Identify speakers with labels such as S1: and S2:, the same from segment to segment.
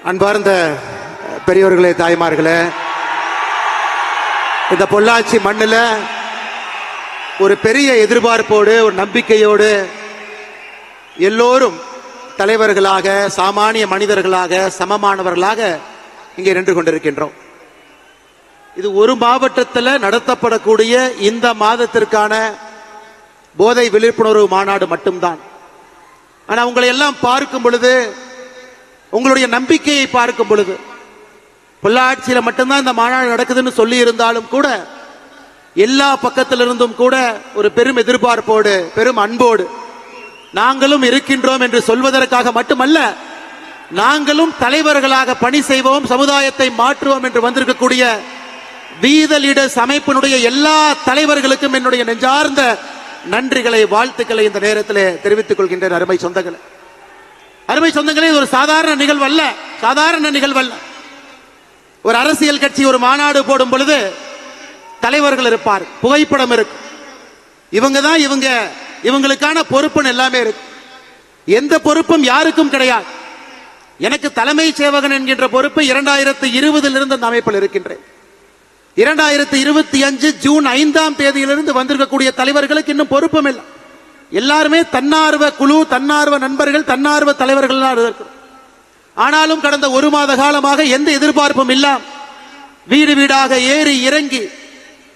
S1: அன்பார்ந்த பெரியவர்களே, தாய்மார்களே, இந்த பொள்ளாச்சி மண்ணில் ஒரு பெரிய எதிர்பார்ப்போடு, ஒரு நம்பிக்கையோடு எல்லோரும் தலைவர்களாக, சாமானிய மனிதர்களாக, சமமானவர்களாக இங்கே நின்று கொண்டிருக்கின்றோம். இது ஒரு மாவட்டத்தில் நடத்தப்படக்கூடிய இந்த மாதத்திற்கான போதை விழிப்புணர்வு மாநாடு மட்டும்தான். ஆனால் உங்களை எல்லாம் பார்க்கும் பொழுது, உங்களுடைய நம்பிக்கையை பார்க்கும் பொழுது, பொள்ளாச்சியில் மட்டும்தான் இந்த மாநாடு நடக்குதுன்னு சொல்லி இருந்தாலும் கூட எல்லா பக்கத்திலிருந்தும் கூட ஒரு பெரும் எதிர்பார்ப்போடு, பெரும் அன்போடு நாங்களும் இருக்கின்றோம் என்று சொல்வதற்காக மட்டுமல்ல, நாங்களும் தலைவர்களாக பணி செய்வோம், சமுதாயத்தை மாற்றுவோம் என்று வந்திருக்கக்கூடிய வீத லீடர்ஸ் அமைப்பினுடைய எல்லா தலைவர்களுக்கும் என்னுடைய நெஞ்சார்ந்த நன்றிகளை, வாழ்த்துக்களை இந்த நேரத்தில் தெரிவித்துக் கொள்கின்ற அருமை சொந்தங்களே. அருமை சொந்தங்களே, இது ஒரு சாதாரண நிகழ்வு அல்ல, சாதாரண நிகழ்வு அல்ல. ஒரு அரசியல் கட்சி ஒரு மாநாடு போடும் பொழுது தலைவர்கள் இருப்பார், புகைப்படம் இருக்கு, இவங்க தான் இவங்களுக்கான பொறுப்புன்னு எல்லாமே இருக்கு. எந்த பொறுப்பும் யாருக்கும் கிடையாது. எனக்கு தலைமை சேவகன் என்கின்ற பொறுப்பு 2020 இருந்து அந்த அமைப்பில் இருக்கின்றேன். 2025 ஜூன் 5ஆம் தேதியிலிருந்து வந்திருக்கக்கூடிய தலைவர்களுக்கு இன்னும் பொறுப்பும் இல்லை. எல்லாருமே தன்னார்வ குழு, தன்னார்வ நண்பர்கள், தன்னார்வ தலைவர்கள் இருக்கிறோம். ஆனாலும் கடந்த ஒரு மாத காலமாக எந்த எதிர்பார்ப்பும் இல்லாம வீடு வீடாக ஏறி இறங்கி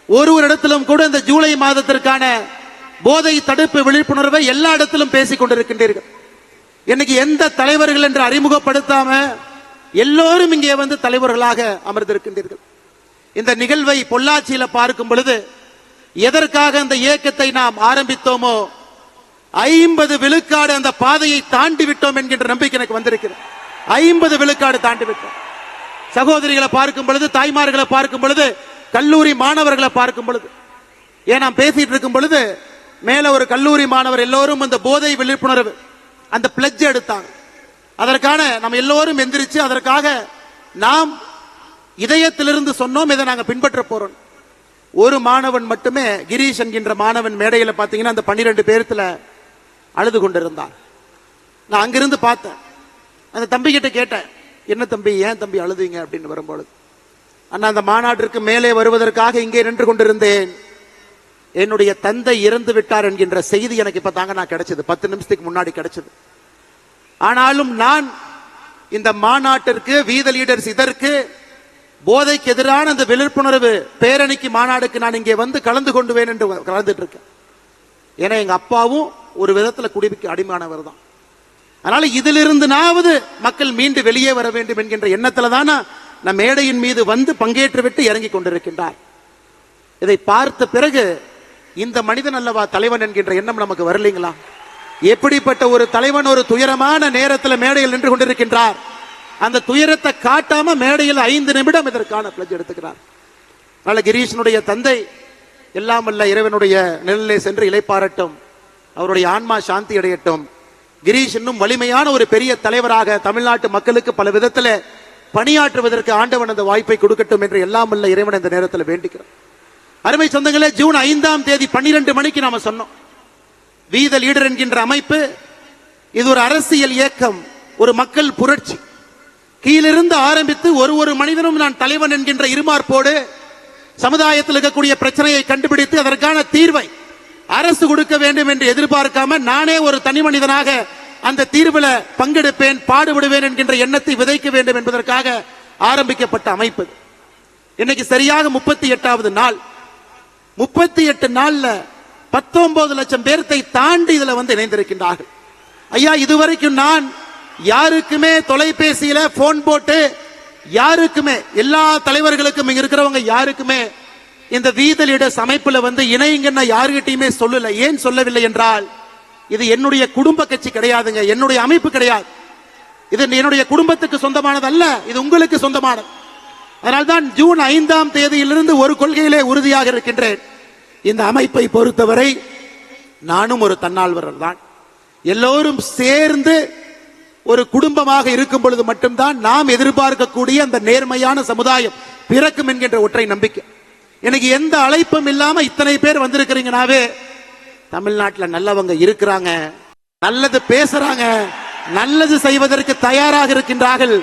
S1: ஒரு இடத்திலும் கூட இந்த ஜூலை மாதத்திற்கான போதை தடுப்பு விழிப்புணர்வை எல்லா இடத்திலும் பேசிக் கொண்டிருக்கின்றீர்கள். இன்னைக்கு எந்த தலைவர்கள் என்று அறிமுகப்படுத்தாம எல்லோரும் இங்கே வந்து தலைவர்களாக அமர்ந்திருக்கின்றீர்கள். இந்த நிகழ்வை பொள்ளாச்சியில பார்க்கும் பொழுது எதற்காக அந்த இயக்கத்தை நாம் ஆரம்பித்தோமோ 50 விழுக்காடு அந்த பாதையை தாண்டி விட்டோம் என்கின்ற நம்பிக்கை எனக்கு வந்திருக்கிறது. 50 விழுக்காடு தாண்டி விட்டோம். சகோதரிகளை பார்க்கும் பொழுது, தாய்மார்களை பார்க்கும் பொழுது, கல்லூரி மாணவர்களை பார்க்கும் பொழுது, ஏன் நாம் பேசிட்டு இருக்கும் பொழுது மேல ஒரு கல்லூரி மாணவர் எல்லோரும் அந்த போதை விழிப்புணர்வு அந்த பிளட்ஜ் எடுத்தாங்க. அதற்கான நம்ம எல்லோரும் எந்திரிச்சு அதற்காக நாம் இதயத்திலிருந்து சொன்னோம், இதை நாங்கள் பின்பற்ற போறோம். ஒரு மாணவன் மட்டுமே, கிரீஷ் என்கின்ற மாணவன் மேடையில் பார்த்தீங்கன்னா அந்த 12 பேர்த்துல அழுது கொண்டிருந்தான். நான் அங்கிருந்து பார்த்தேன். அந்த தம்பி கிட்ட கேட்டேன், என்ன தம்பி, ஏன் தம்பி அழுதுங்க அப்படின்னு வரும்பொழுது, அண்ணா அந்த மாநாட்டிற்கு மேலே வருவதற்காக இங்கே நின்று கொண்டிருந்தேன், என்னுடைய தந்தை இறந்து விட்டார் என்கின்ற செய்தி எனக்கு இப்ப தாங்க நான் கிடைச்சது, 10 நிமிஷத்துக்கு முன்னாடி கிடைச்சது. ஆனாலும் நான் இந்த மாநாட்டிற்கு, வீத லீடர்ஸ் இதற்கு போதைக்கு எதிரான அந்த விழிப்புணர்வு பேரணிக்கு, மாநாடுக்கு நான் இங்கே வந்து கலந்து கொண்டுவேன் என்று கலந்துட்டு இருக்கேன். ஏன்னா எங்க அப்பாவும் ஒரு விதத்துல குடிக்கு அடிமானவர் தான். அதனால இதிலிருந்துனாவது மக்கள் மீண்டு வெளியே வர வேண்டும் என்கின்ற எண்ணத்துல தான் நம் மேடையின் மீது வந்து பங்கேற்று விட்டு இறங்கி கொண்டிருக்கின்றார். இதை பார்த்த பிறகு இந்த மனிதன் அல்லவா தலைவன் என்கின்ற எண்ணம் நமக்கு வரலைங்களா? எப்படிப்பட்ட ஒரு தலைவன் ஒரு துயரமான நேரத்தில் மேடையில் நின்று கொண்டிருக்கின்றார். அந்த துயரத்தை காட்டாம மேடையில் 5 நிமிடம் இதற்கான பிளட்ஜ் எடுத்துக்கிறார். அதனால கிரீஷனுடைய தந்தை எல்லாம் வல்ல இறைவனுடைய நிழலிலே சென்று இளைப்பாறட்டும், அவருடைய ஆன்மா சாந்தி அடையட்டும். கிரீஷ் இன்னும் வலிமையான ஒரு பெரிய தலைவராக தமிழ்நாட்டு மக்களுக்கு பல விதத்தில் பணியாற்றுவதற்கு ஆண்டவன் அந்த வாய்ப்பை கொடுக்கட்டும் என்று எல்லாம் வல்ல இறைவன் இந்த நேரத்தில் வேண்டிக்கிறோம். அருமை சொந்தங்களே, ஜூன் 5ஆம் தேதி 12 மணிக்கு நாம சொன்னோம், வீத லீடர் என்கின்ற அமைப்பு இது ஒரு அரசியல் இயக்கம், ஒரு மக்கள் புரட்சி. கீழிருந்து ஆரம்பித்து ஒரு மனிதனும் நான் தலைவன் என்கின்ற இருமார்ப்போடு சமுதாயத்தில் இருக்கக்கூடிய பிரச்சனையை கண்டுபிடித்து அதற்கான தீர்வை அரசு கொடுக்க வேண்டும் என்று எதிர்பார்க்காம நானே ஒரு தனி மனிதனாக அந்த தீர்வில் பங்கெடுப்பேன், பாடுபடுவேன் என்கின்ற எண்ணத்தை விதைக்க வேண்டும் என்பதற்காக ஆரம்பிக்கப்பட்ட அமைப்பு. இன்னைக்கு சரியாக 38வது நாள். 38 நாள்ல 19 லட்சம் பேர்த்தை தாண்டி இதுல வந்து இணைந்திருக்கின்றார்கள். ஐயா, இதுவரைக்கும் நான் யாருக்குமே தொலைபேசியில போன் போட்டு யாருக்குமே, எல்லா தலைவர்களுக்கும் இங்க இருக்கிறவங்க யாருக்குமே இந்த வீத லீடர்ஸ் அமைப்புல வந்து இணைங்கன்னு யாருகிட்டையுமே சொல்லல. ஏன் சொல்லவில்லை என்றால், இது என்னுடைய குடும்ப கட்சி கிடையாதுங்க, என்னுடைய அமைப்பு கிடையாது, இது என்னுடைய குடும்பத்துக்கு சொந்தமானது அல்ல, இது உங்களுக்கு சொந்தமானது. அதனால்தான் ஜூன் 5ஆம் தேதியிலிருந்து ஒரு கொள்கையிலே உறுதியாக இருக்கின்றேன். இந்த அமைப்பை பொறுத்தவரை நானும் ஒரு தன்னார்வலர் தான். எல்லோரும் சேர்ந்து ஒரு குடும்பமாக இருக்கும் பொழுது மட்டும்தான் நாம் எதிர்பார்க்கக்கூடிய அந்த நேர்மையான சமுதாயம் பிறக்கும் என்கின்ற ஒற்றை நம்பிக்கை. எனக்கு எந்த அழைப்பும் இல்லாம இத்தனை பேர் வந்திருக்கிறீங்கனாவே தமிழ்நாட்டில் நல்லவங்க இருக்கிறாங்க, நல்லது பேசுறாங்க, நல்லது செய்வதற்கு தயாராக இருக்கின்றார்கள்.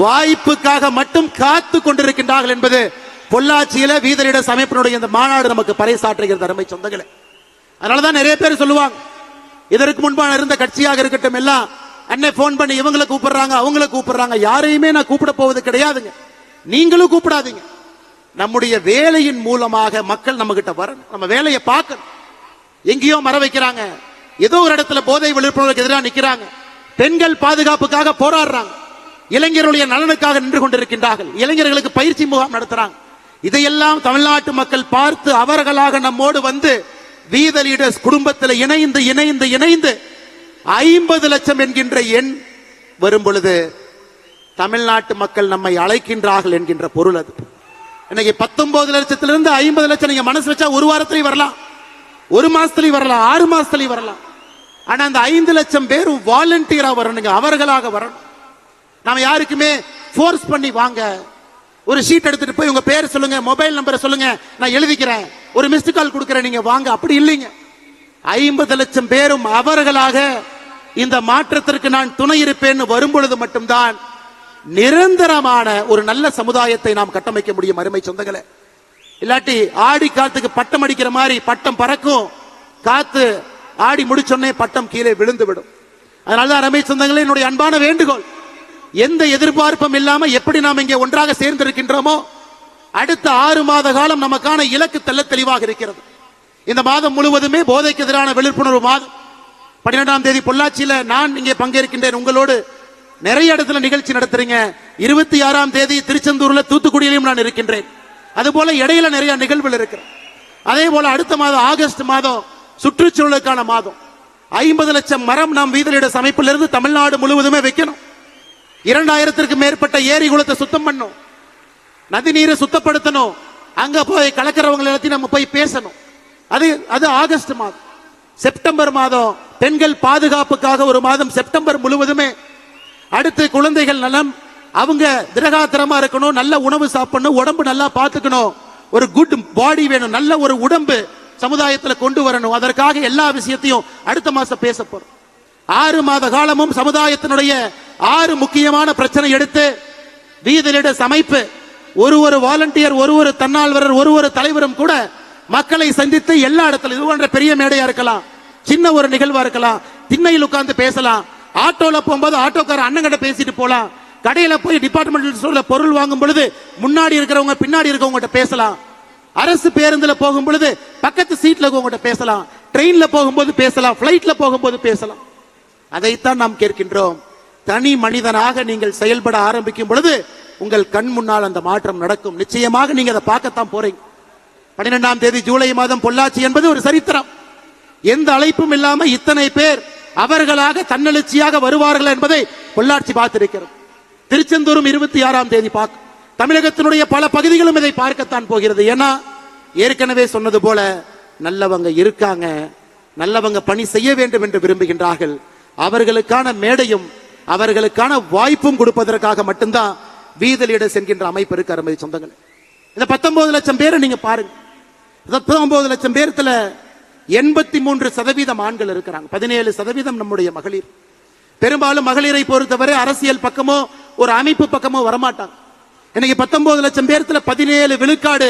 S1: வாய்ப்புக்காக மட்டும் காத்து கொண்டிருக்கின்றார்கள் என்பது பொள்ளாச்சியில வீதலிட அமைப்பினுடைய இந்த மாநாடு நமக்கு பறைசாற்றுகிறது அருமை சொந்தங்களே. அதனாலதான் நிறைய பேர் சொல்லுவாங்க, இதற்கு முன்பான இருந்த கட்சியாக இருக்கட்டும் எல்லாம் அன்னை போன் பண்ணி இவங்களை கூப்பிடுறாங்க அவங்களை கூப்பிடுறாங்க. யாரையுமே நான் கூப்பிட போவது கிடையாதுங்க, நீங்களும் கூப்பிடாதீங்க. நம்முடைய வேலையின் மூலமாக மக்கள் நம்ம கிட்ட வரணும், நம்ம வேலையை பார்க்கணும். எங்கேயோ மர வைக்கிறாங்க, ஏதோ ஒரு இடத்துல போதை விழிப்புணர்வுக்கு எதிராக நிக்கிறாங்க, பெண்கள் பாதுகாப்புக்காக போராடுறாங்க, இளைஞர்களுடைய நலனுக்காக நின்று கொண்டிருக்கின்றார்கள், இளைஞர்களுக்கு பயிற்சி முகாம் நடத்துறாங்க. இதையெல்லாம் தமிழ்நாட்டு மக்கள் பார்த்து அவர்களாக நம்மோடு வந்து வீத லீடர்ஸ் குடும்பத்தில் இணைந்து இணைந்து இணைந்து 50 லட்சம் என்கின்ற எண் வரும் பொழுது தமிழ்நாட்டு மக்கள் நம்மை அழைக்கின்றார்கள் என்கின்ற பொருள் அது. இன்னைக்கு 19 லட்சத்திலிருந்து 50 லட்சம் நீங்க மனசு வச்சா ஒரு வாரத்திலேயே வரலாம், ஒரு மாசத்திலேயே வரலாம், 6 மாசத்திலேயே வரலாம். ஆனா அந்த 5 லட்சம் பேரும் வாலண்டியரா வரணுங்க, அவர்களாக வரணும். நாம யாருக்குமே ஃபோர்ஸ் பண்ணி வாங்க, ஒரு ஷீட் எடுத்துட்டு போய் உங்க பேர் சொல்லுங்க, மொபைல் நம்பரை சொல்லுங்க, நான் எழுதிக்கிறேன், ஒரு மிஸ்டு கால் கொடுக்கிறேன், நீங்க வாங்க, அப்படி இல்லைங்க. 50 லட்சம் பேரும் அவர்களாக இந்த மாற்றத்திற்கு நான் துணை இருப்பேன் வரும் பொழுது மட்டும்தான் நிரந்தரமான ஒரு நல்ல சமுதாயத்தை நாம் கட்டமைக்க முடியும் அருமை சொந்தங்களே. இல்லாட்டி ஆடி காத்துக்கு பட்டம் அடிக்கிற மாதிரி பட்டம் பறக்கும், காத்து ஆடி முடிச்சோடனே பட்டம் கீழே விழுந்து விடும். அதனாலதான் அருமை சொந்தங்களே, என்னுடைய அன்பான வேண்டுகோள், எந்த எதிர்பார்ப்பும் இல்லாம எப்படி நாம் இங்கே ஒன்றாக சேர்ந்திருக்கின்றோமோ அடுத்த 6 மாத காலம் நமக்கான இலக்கு தெள்ள தெளிவாக இருக்கிறது. இந்த மாதம் முழுவதுமே போதைக்கு எதிரான விழிப்புணர்வு மாதம். 12ஆம் தேதி பொள்ளாச்சியில நான் இங்கே பங்கேற்கின்றேன், உங்களோடு நிறைய இடத்துல நிகழ்ச்சி நடத்துறீங்க. 26ஆம் தேதி திருச்செந்தூர்ல தூத்துக்குடியிலும் நான் இருக்கின்றேன். அதுபோல இடையில நிறைய நிகழ்வுகள் இருக்கு. அதே போல அடுத்த மாதம் ஆகஸ்ட் மாதம் சுற்றுச்சூழலுக்கான மாதம். 50 லட்சம் மரம் நாம் வீதலிட அமைப்பிலிருந்து தமிழ்நாடு முழுவதுமே வைக்கணும். 2000த்திற்கும் மேற்பட்ட ஏரி குளத்தை சுத்தம் பண்ணும், நதி நீரை சுத்தப்படுத்தணும், அங்க போய் கலக்கிறவங்க எல்லாத்தையும் நம்ம போய் பேசணும். அது ஆகஸ்ட் மாதம். செப்டம்பர் மாதம் பெண்கள் பாதுகாப்புக்காக ஒரு மாதம் செப்டம்பர் முழுவதுமே. அடுத்து குழந்தைகள் நலம், அவங்க திரகாத்திரமா இருக்கணும், நல்ல உணவு சாப்பிடணும், உடம்பு நல்லா பார்த்துக்கணும், ஒரு குட் பாடி வேணும், நல்ல ஒரு உடம்பு சமுதாயத்தில் கொண்டு வரணும். அதற்காக எல்லா விஷயத்தையும் அடுத்த மாசம் பேச போறோம். 6 மாத காலமும் சமுதாயத்தினுடைய 6 முக்கியமான பிரச்சனை எடுத்து வீதலிட அமைப்பு ஒரு வாலண்டியர், ஒரு தன்னார்வலர், ஒரு தலைவரும் கூட மக்களை சந்தித்து எல்லா இடத்துல இது போன்ற பெரிய மேடையா இருக்கலாம், சின்ன ஒரு நிகழ்வா இருக்கலாம், திண்ணையில் உட்கார்ந்து பேசலாம், ஆட்டோல போகும்போது ஆட்டோக்கார அண்ணங்கிட்ட பேசிட்டு போலாம், கடையில போய் டிபார்ட்மெண்டல் ஸ்டோர்ல பொருள் வாங்கும் பொழுது முன்னாடி இருக்கிறவங்க பின்னாடி இருக்கவங்க பேசலாம், அரசு பேருந்துல போகும் பொழுது பக்கத்து சீட்ல இருக்கவங்க பேசலாம், ட்ரெயின்ல போகும்போது பேசலாம், பிளைட்ல போகும்போது பேசலாம். அதைத்தான் நாம் கேட்கின்றோம். தனி மனிதனாக நீங்கள் செயல்பட ஆரம்பிக்கும் பொழுது உங்கள் கண் முன்னால் அந்த மாற்றம் நடக்கும். நிச்சயமாக நீங்க அதை பார்க்கத்தான் போறீங்க. 12ஆம் தேதி ஜூலை மாதம் பொள்ளாச்சி என்பது ஒரு சரித்திரம். எந்த அழைப்பும் இல்லாம இத்தனை பேர் அவர்களாக தன்னெழுச்சியாக வருவார்கள் என்பதை பொள்ளாச்சி பார்த்திருக்கிறது. திருச்செந்தூரும் 26ஆம் தேதி பார்க்கும். தமிழகத்தினுடைய பல பகுதிகளும் இதை பார்க்கத்தான் போகிறது. ஏன்னா ஏற்கனவே சொன்னது போல நல்லவங்க இருக்காங்க, நல்லவங்க பணி செய்ய வேண்டும் என்று விரும்புகின்றார்கள். அவர்களுக்கான மேடையும் அவர்களுக்கான வாய்ப்பும் கொடுப்பதற்காக மட்டும்தான் வீதலிடர்ஸ் என்கின்ற அமைப்பு இருக்கு அருமை சொந்தங்கள். இந்த 19 லட்சம் பேரை நீங்க பாருங்க. 19 லட்சம் பேர்த்துல 83% ஆண்கள் இருக்கிறாங்க, 17% நம்முடைய மகளிர். பெரும்பாலும் மகளிரை பொறுத்தவரை அரசியல் பக்கமோ ஒரு அமைப்பு பக்கமோ வரமாட்டாங்க. இன்னைக்கு 19 லட்சம் பேர்த்துல 17 விழுக்காடு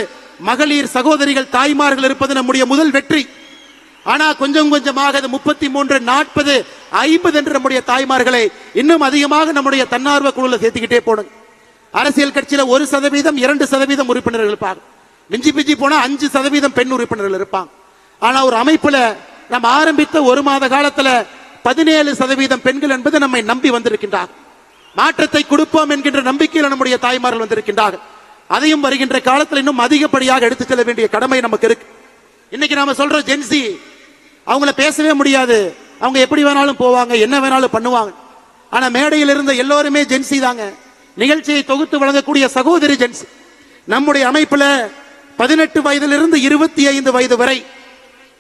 S1: மகளிர் சகோதரிகள் தாய்மார்கள் இருப்பது நம்முடைய முதல் வெற்றி. ஆனா கொஞ்சம் கொஞ்சமாக 33, 40, 50 என்று நம்முடைய தாய்மார்களை இன்னும் அதிகமாக நம்முடைய தன்னார்வ குழுல சேர்த்துக்கிட்டே போனோம். அரசியல் கட்சியில 1%, 2% உறுப்பினர்கள் இருப்பாங்க, மிஞ்சி பிஞ்சி போனா 5% பெண் உறுப்பினர்கள் இருப்பாங்க. ஆனா ஒரு அமைப்புல நம்ம ஆரம்பித்த 1 மாத காலத்துல 17% பெண்கள் என்பது நம்மை நம்பி வந்திருக்கின்றார். மாற்றத்தை கொடுப்போம் என்கின்ற நம்பிக்கையில் நம்முடைய தாய்மார்கள் வந்திருக்கின்றார்கள். அதையும் வருகின்ற காலத்தில் இன்னும் அதிகப்படியாக எடுத்துச் செல்ல வேண்டிய கடமை நமக்கு இருக்கு. இன்னைக்கு நாம சொல்றோம் ஜென்சி, அவங்கள பேசவே முடியாது, அவங்க எப்படி வேணாலும் போவாங்க, என்ன வேணாலும் பண்ணுவாங்க. ஆனா மேடையில் இருந்த எல்லோருமே ஜென்சி தாங்க. நிகழ்ச்சியை தொகுத்து வழங்கக்கூடிய சகோதரி ஜென்சி. நம்முடைய அமைப்புல 18 வயதிலிருந்து 25 வயது வரை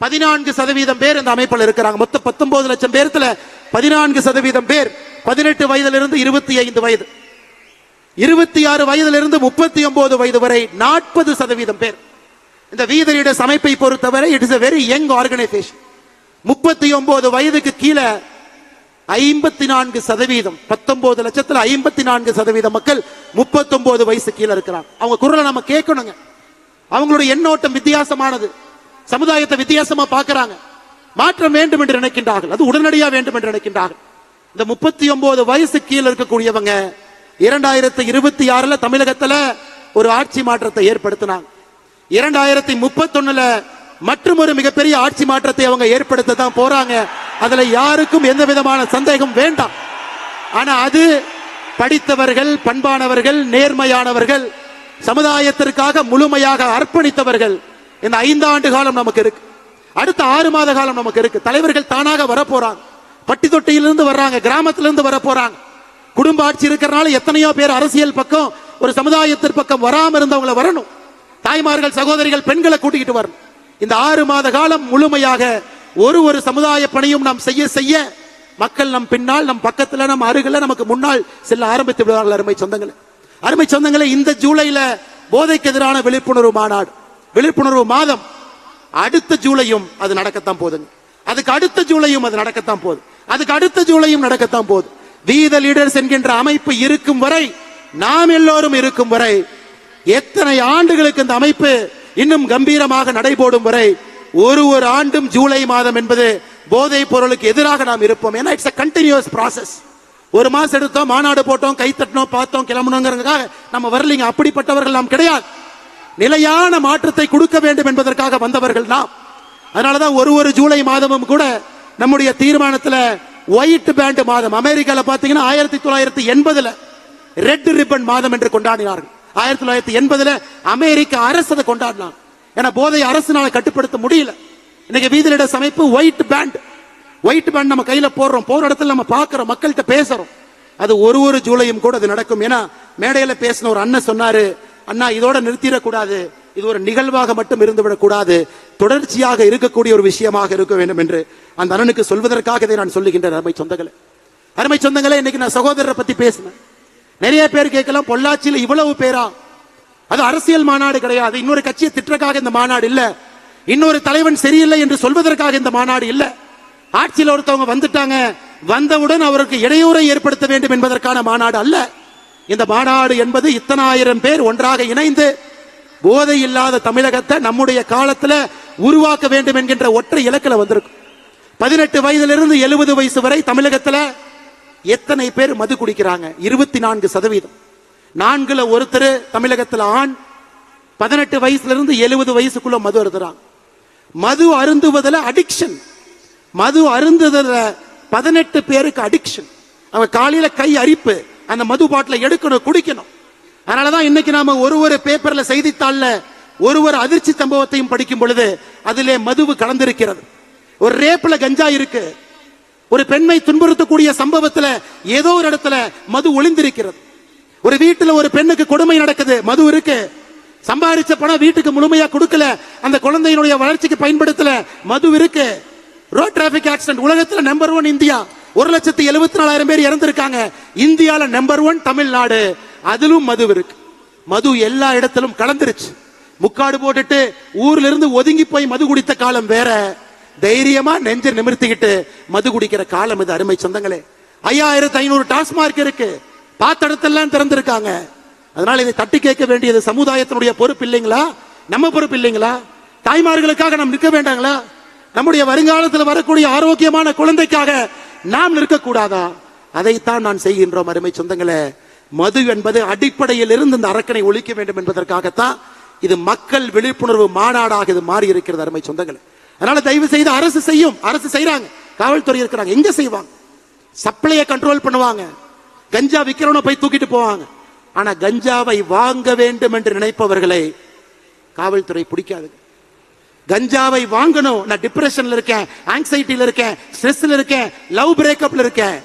S1: 14% பேர் இந்த அமைப்பில் இருக்கிறாங்க. மொத்தம் 19 லட்சம் பேர்த்துல 14% பேர் 18 வயதிலிருந்து 25 வயது, 26 வயதிலிருந்து 39 வயது வரை 40% பேர். இந்த வீதலிடர்ஸ் அமைப்பை பொறுத்தவரை it is a very young organization. 39 வயதுக்கு கீழே 54%, 19 லட்சத்துல 54% மக்கள் 39 வயசு கீழே இருக்கிறாங்க. அவங்க குரலை நம்ம கேட்கணுங்க. அவங்களுடைய எண்ணோட்டம் வித்தியாசமானது. சமுதாயத்தை வித்தியாசமா பார்க்கறாங்க. மாற்றம் வேண்டும் என்று நினைக்கின்றார்கள். அது உடனடியாக வேண்டும் என்று நினைக்கின்றார்கள். இந்த 39 வயசு கீழே இருக்கக்கூடியவங்க 2026 தமிழகத்துல ஒரு ஆட்சி மாற்றத்தை ஏற்படுத்தினாங்க. 2031 மற்றும் ஒரு மிகப்பெரிய ஆட்சி மாற்றத்தை அவங்க ஏற்படுத்த தான் போறாங்க. அதுல யாருக்கும் எந்த விதமான சந்தேகம் வேண்டாம். ஆனா அது படித்தவர்கள், பண்பானவர்கள், நேர்மையானவர்கள், சமுதாயத்திற்காக முழுமையாக அர்ப்பணித்தவர்கள். இந்த 5 ஆண்டு காலம் நமக்கு இருக்கு. அடுத்த 6 மாத காலம் நமக்கு இருக்கு. தலைவர்கள் தானாக வரப்போறாங்க. பட்டி தொட்டியிலிருந்து வர்றாங்க, கிராமத்திலிருந்து வர போறாங்க. குடும்ப ஆட்சி இருக்கிறனால எத்தனையோ பேர் அரசியல் பக்கம், ஒரு சமுதாயத்திற்கு பக்கம் வராம இருந்தவங்களை வரணும். தாய்மார்கள், சகோதரிகள், பெண்களை கூட்டிக்கிட்டு வரணும். இந்த 6 மாத காலம் முழுமையாக ஒரு சமுதாய பணியும் நாம் செய்ய செய்ய மக்கள் நம் பின்னால், நம் பக்கத்துல, நம் அருகில, நமக்கு முன்னால் செல்ல ஆரம்பித்து விடுவார்கள். அருமை சொந்தங்களே, இந்த ஜூலைல போதைக்கு எதிரான விழிப்புணர்வு மாநாடு, விழிப்புணர்வு மாதம். அடுத்த ஜூலையும் அது நடக்கத்தான் போதுங்க. அதுக்கு அடுத்த ஜூலையும் அது நடக்கத்தான் போகுது. அதுக்கு அடுத்த ஜூலையும் நடக்கத்தான் போகுது. வி தி லீடர்ஸ் என்கின்ற அமைப்பு இருக்கும் வரை, நாம் எல்லோரும் இருக்கும் வரை, எத்தனை ஆண்டுகளுக்கு இந்த அமைப்பு இன்னும் கம்பீரமாக நடைபோடும் வரை, ஒரு ஆண்டும் ஜூலை மாதம் என்பது போதைப் பொருளுக்கு எதிராக நாம் இருப்போம். ஏன்னா இட்ஸ் a continuous process. ஒரு மாசம் எடுத்தோம், மாநாடு போட்டோம், கை தட்டினோம், பார்த்தோம், கிளம்பணுங்கிறதுக்காக நம்ம வரலீங்க. அப்படிப்பட்டவர்கள் நாம் கிடையாது. நிலையான மாற்றத்தை கொடுக்க வேண்டும் என்பதற்காக வந்தவர்கள் நாம். அதனாலதான் ஒரு ஜூலை மாதமும் கூட நம்முடைய தீர்மானத்தில் ஒயிட் பேண்ட் மாதம். அமெரிக்கால பாத்தீங்கன்னா 1980 ரெட் ரிப்பன் மாதம் என்று கொண்டாடினார்கள். 1980 அமெரிக்க அரசு அதை கொண்டாடினாங்க. ஏன்னா போதை அரசினால கட்டுப்படுத்த முடியல. இன்னைக்கு வீதி லீடர்ஸ் அமைப்பு ஒயிட் பேண்ட் நம்ம கையில போடுறோம், போற இடத்துல நம்ம பார்க்கிறோம், மக்கள்கிட்ட பேசுறோம். அது ஒரு ஜூலையும் கூட அது நடக்கும். ஏன்னா மேடையில பேசின ஒரு அண்ணன் சொன்னாரு, அண்ணா இதோட நிறுத்திடக்கூடாது, இது ஒரு நிகழ்வாக மட்டும் இருந்துவிடக் கூடாது, தொடர்ச்சியாக இருக்கக்கூடிய ஒரு விஷயமாக இருக்க வேண்டும் என்று அந்த அண்ணனுக்கு சொல்வதற்காக இதை நான் சொல்லுகின்றேன். அருமை சொந்தங்களே, இன்னைக்கு நான் சகோதரரை பத்தி பேசினேன். நிறைய பேர் கேட்கலாம், பொள்ளாச்சியில் இவ்வளவு பேரா? அது அரசியல் மாநாடு கிடையாது. இன்னொரு கட்சியை திட்டக்காக இந்த மாநாடு இல்ல. இன்னொரு தலைவன் சரியில்லை என்று சொல்வதற்காக இந்த மாநாடு இல்ல. ஆட்சியில் ஒருத்தவங்க வந்துட்டாங்க, வந்தவுடன் அவருக்கு இடையூறை ஏற்படுத்த வேண்டும் என்பதற்கான மாநாடு அல்ல. இந்த மாநாடு என்பது இத்தனாயிரம் பேர் ஒன்றாக இணைந்து போதை இல்லாத தமிழகத்தை நம்முடைய காலத்துல உருவாக்க வேண்டும் என்கின்ற ஒற்றை இலக்கில வந்திருக்கும். 18 வயதிலிருந்து 70 வயசு வரை தமிழகத்துல எத்தனை பேர் மது குடிக்கிறாங்க? 24%. 4ல் ஒருத்தர் தமிழகத்தில் ஆண் 18 வயசுல இருந்து 70 வயசுக்குள்ள மது அருந்துறாங்க. மது அருந்துவதில் அடிக்ஷன், மது அருந்துவதில் 18 பேருக்கு அடிக்ஷன். அவங்க காலையில கை அரிப்பு, அந்த மது பாட்டில எடுக்கணும், குடிக்கணும். அதனாலதான் இன்னைக்கு நாம ஒரு பேப்பர்ல, செய்தித்தாள்ல ஒரு அதிர்ச்சி சம்பவத்தையும் படிக்கும் பொழுது அதிலே மதுவு கலந்திருக்கிறது. ஒரு ரேப்ல கஞ்சா இருக்கு, ஒரு பெண்ணை துன்புறுத்தக்கூடிய சம்பவத்துல ஏதோ ஒரு இடத்துல மது ஒளிந்திருக்கிறது. ஒரு வீட்டுல ஒரு பெண்ணுக்கு கொடுமை நடக்குது, மது இருக்கு. சம்பாதிச்ச பணம் வீட்டுக்கு முழுமையா கொடுக்கல, அந்த குழந்தையினுடைய வளர்ச்சிக்கு பயன்படுத்தல, மது இருக்கு. ரோட் டிராபிக் ஆக்சிடென்ட் உலகத்துல நம்பர் 1 இந்தியா, 1,74,000 பேர் இறந்திருக்காங்க. இந்தியால நம்பர் 1 தமிழ்நாடு, அதிலும் மது இருக்கு. மது எல்லா இடத்திலும் கலந்துருச்சு. முக்காடு போட்டுட்டு ஊர்ல இருந்து ஒதுங்கி போய் மது குடித்த காலம் வேற, தைரியமா நெஞ்ச நிமிர்த்திக்கிட்டு மது குடிக்கிற காலம் இது. அருமை சொந்தங்களே, 5500 டாஸ்மார்க் இருக்கு, பார்த்த இடத்தெல்லாம் திறந்திருக்காங்க. அதனால இதை தட்டி கேட்க வேண்டியது சமுதாயத்தினுடைய பொறுப்பு இல்லைங்களா? நம்ம பொறுப்பு இல்லைங்களா? தாய்மார்களுக்காக நாம் நிற்க வேண்டாங்களா? நம்முடைய வருங்காலத்தில் வரக்கூடிய ஆரோக்கியமான குழந்தைக்காக நாம் நிற்கக்கூடாதா? அதைத்தான் நான் செய்கின்றோம். அருமை சொந்தங்களே, மது என்பது அடிப்படையில் இருந்து இந்த அரக்கனை ஒழிக்க வேண்டும் என்பதற்காகத்தான் இது மக்கள் விழிப்புணர்வு மாநாடாக இது மாறி இருக்கிறது. அருமை சொந்தங்களே, அதனால தயவு செய்து அரசு செய்யும், அரசு செய்யறாங்க, காவல்துறை இருக்கிறாங்க, எங்க செய்வாங்க? சப்ளையை கண்ட்ரோல் பண்ணுவாங்க, கஞ்சா விக்கிறவன போய் தூக்கிட்டு போவாங்க. ஆனா கஞ்சாவை வாங்க வேண்டும் என்று நினைப்பவர்களை காவல்துறை பிடிக்காது. கஞ்சாவை வாங்கணும், நான் டிப்ரெஷன்ல இருக்கேன், ஆங்ஸைட்டில இருக்கேன், ஸ்ட்ரெஸ்ல இருக்கேன், லவ் பிரேக்கப்ல இருக்கேன்,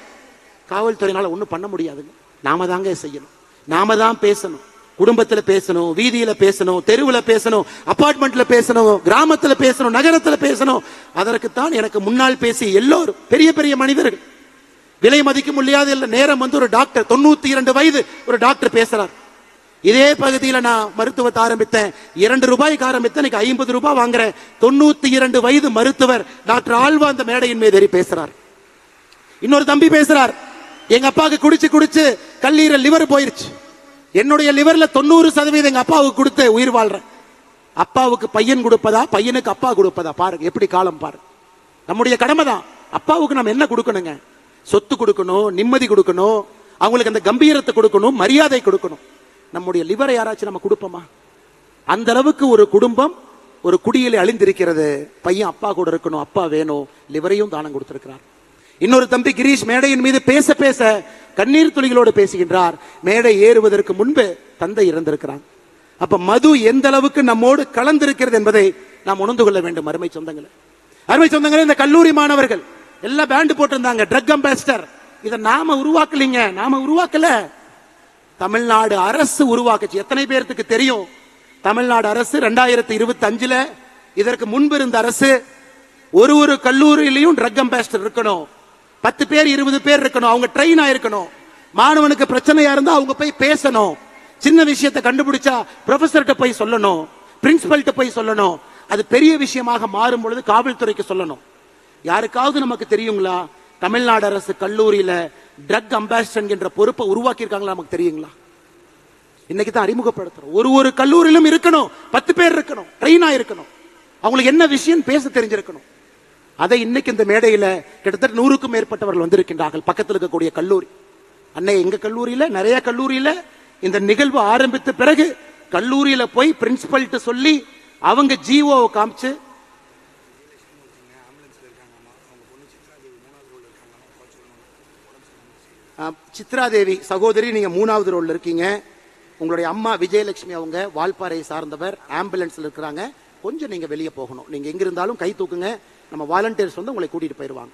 S1: காவல்துறையினால ஒண்ணும் பண்ண முடியாதுங்க. நாம தாங்க செய்யணும், நாம தான் பேசணும், குடும்பத்துல பேசணும், வீதியில பேசணும், தெருவுல பேசணும், அபார்ட்மெண்ட்ல பேசணும், கிராமத்துல பேசணும், நகரத்துல பேசணும். அதற்குத்தான் எனக்கு முன்னால் பேசி எல்லோரும் பெரிய பெரிய மனிதர்கள், விலை மதிக்க முடியாது இல்ல. நேரம் வந்து ஒரு டாக்டர் 92 வயது ஒரு டாக்டர் பேசுறார். இதே பகுதியில் நான் மருத்துவத்தை ஆரம்பித்தேன், 2 ரூபாய்க்கு ஆரம்பித்தேன், இன்னைக்கு 50 ரூபாய் வாங்குறேன். 92 வயது மருத்துவர் டாக்டர் ஆழ்வா அந்த மேடையின் மீது ஏறி பேசுறார். இன்னொரு தம்பி பேசுறார், எங்க அப்பாவுக்கு குடிச்சு குடிச்சு கல்லீரல் லிவர் போயிருச்சு, என்னுடைய லிவர்ல 90% எங்க அப்பாவுக்கு கொடுத்து உயிர் வாழ்றேன். அப்பாவுக்கு பையன் கொடுப்பதா, பையனுக்கு அப்பா கொடுப்பதா? பாருங்க எப்படி காலம் பாருங்க. நம்முடைய கடமை தான். அப்பாவுக்கு நம்ம என்ன கொடுக்கணுங்க? சொத்து கொடுக்கணும், நிம்மதி கொடுக்கணும், அவங்களுக்கு அந்த கம்பீரத்தை கொடுக்கணும், மரியாதை கொடுக்கணும். நம்முடைய லிவரை யாராச்சும் நம்ம கொடுப்போமா? அந்த அளவுக்கு ஒரு குடும்பம் ஒரு குடியிலே அழிந்திருக்கிறது. பையன் அப்பா கூட இருக்கணும், அப்பா வேணும், லிவரையும் தானம் கொடுத்திருக்கிறார். இன்னொரு தம்பி கிரீஷ் மேடையின் மீது பேச பேச கண்ணீர் துளிகளோடு பேசுகின்றார். மேடை ஏறுவதற்கு முன்பு தந்தை இறந்திருக்கிறார். அப்ப மது எந்த அளவுக்கு நம்மோடு கலந்திருக்கிறது என்பதை நாம் உணர்ந்து கொள்ள வேண்டும். அருமை சொந்தங்களே, அருமை சொந்தங்களே, இந்த கல்லூரி மாணவர்கள் எல்லாம் பேண்ட் போட்டிருந்தாங்க, ட்ரக் அம்பாசிடர். இதை நாம உருவாக்கலீங்க, நாம உருவாக்கல, தமிழ்நாடு அரசு உருவாக்குச்சு. எத்தனை பேருக்கு தெரியும்? தமிழ்நாடு அரசு 2025 இதற்கு முன்பு இருந்த அரசு ஒரு கல்லூரியிலையும் ட்ரக் அம்பாசிடர் இருக்கணும், 10 பேர் 20 பேர் இருக்கணும், அவங்க ட்ரெயின் ஆயிருக்கணும். மாணவனுக்கு பிரச்சனையா இருந்தா அவங்க போய் பேசணும், சின்ன விஷயத்தை கண்டுபிடிச்சா ப்ரொஃபசர்கிட்ட போய் சொல்லணும், பிரின்சிபல்கிட்ட போய் சொல்லணும். அது பெரிய விஷயமாக மாறும் பொழுது காவல்துறைக்கு சொல்லணும். யாருக்காவது நமக்கு தெரியுங்களா தமிழ்நாடு அரசு கல்லூரியில ட்ரக் அம்பாசிடர் என்ற பொறுப்பை உருவாக்கி இருக்காங்களா? நமக்கு தெரியுங்களா? இன்னைக்கு தான் அறிமுகப்படுத்துறோம். ஒரு கல்லூரியிலும் இருக்கணும், 10 பேர் இருக்கணும், ட்ரெயினா இருக்கணும், அவங்களுக்கு என்ன விஷயம் பேச தெரிஞ்சிருக்கணும். அதை இன்னைக்கு இந்த மேடையில கிட்டத்தட்ட 100க்கும் மேற்பட்டவர்கள் வந்திருக்கின்றார்கள். பக்கத்தில் இருக்கக்கூடிய கல்லூரி அன்னை, எங்க கல்லூரியில நிறைய கல்லூரியில இந்த நிகழ்வு ஆரம்பித்த பிறகு கல்லூரியில போய் பிரின்சிபல்கிட்ட சொல்லி அவங்க ஜிஓ காமிச்சு, சித்ராதேவி சகோதரி நீங்க 3வது ரோல்ல இருக்கீங்க, உங்களுடைய அம்மா விஜயலட்சுமி அவங்க வால்பாறையை சார்ந்தவர், ஆம்புலன்ஸ்ல இருக்கிறாங்க, கொஞ்சம் நீங்க வெளியே போகணும், நீங்க எங்க இருந்தாலும் கை தூக்குங்க, நம்ம வாலண்டியர்ஸ் வந்து உங்களை கூட்டிட்டு போயிருவாங்க.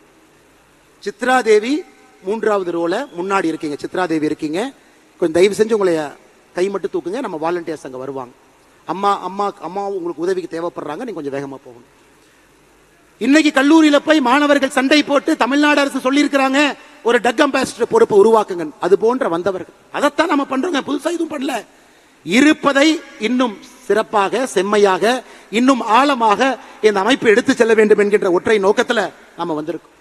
S1: சித்ராதேவி 3வது ரோல முன்னாடி இருக்கீங்க, சித்ராதேவி இருக்கீங்க, கொஞ்சம் தயவு செஞ்சு உங்களை கை மட்டும் தூக்குங்க, நம்ம வாலண்டியர்ஸ் அங்க வருவாங்க. அம்மா அம்மா அம்மா உங்களுக்கு உதவிக்கு தேவைப்படுறாங்க, நீங்க கொஞ்சம் வேகமா போகணும். இன்னைக்கு கல்லூரியில போய் மாணவர்கள் சண்டை போட்டு தமிழ்நாடு அரசு சொல்லி இருக்கிறாங்க ஒரு ட்ரக் அம்பாசிடர் பொறுப்பை உருவாக்குங்க. அது போன்ற வந்தவர்கள் அதைத்தான் நம்ம பண்றோங்க, புதுசா எதுவும் பண்ணல. இருப்பதை இன்னும் சிறப்பாக, செம்மையாக, இன்னும் ஆழமாக இந்த அமைப்பு எடுத்து செல்ல வேண்டும் என்கின்ற ஒற்றை நோக்கத்துல நாம வந்திருக்கோம்.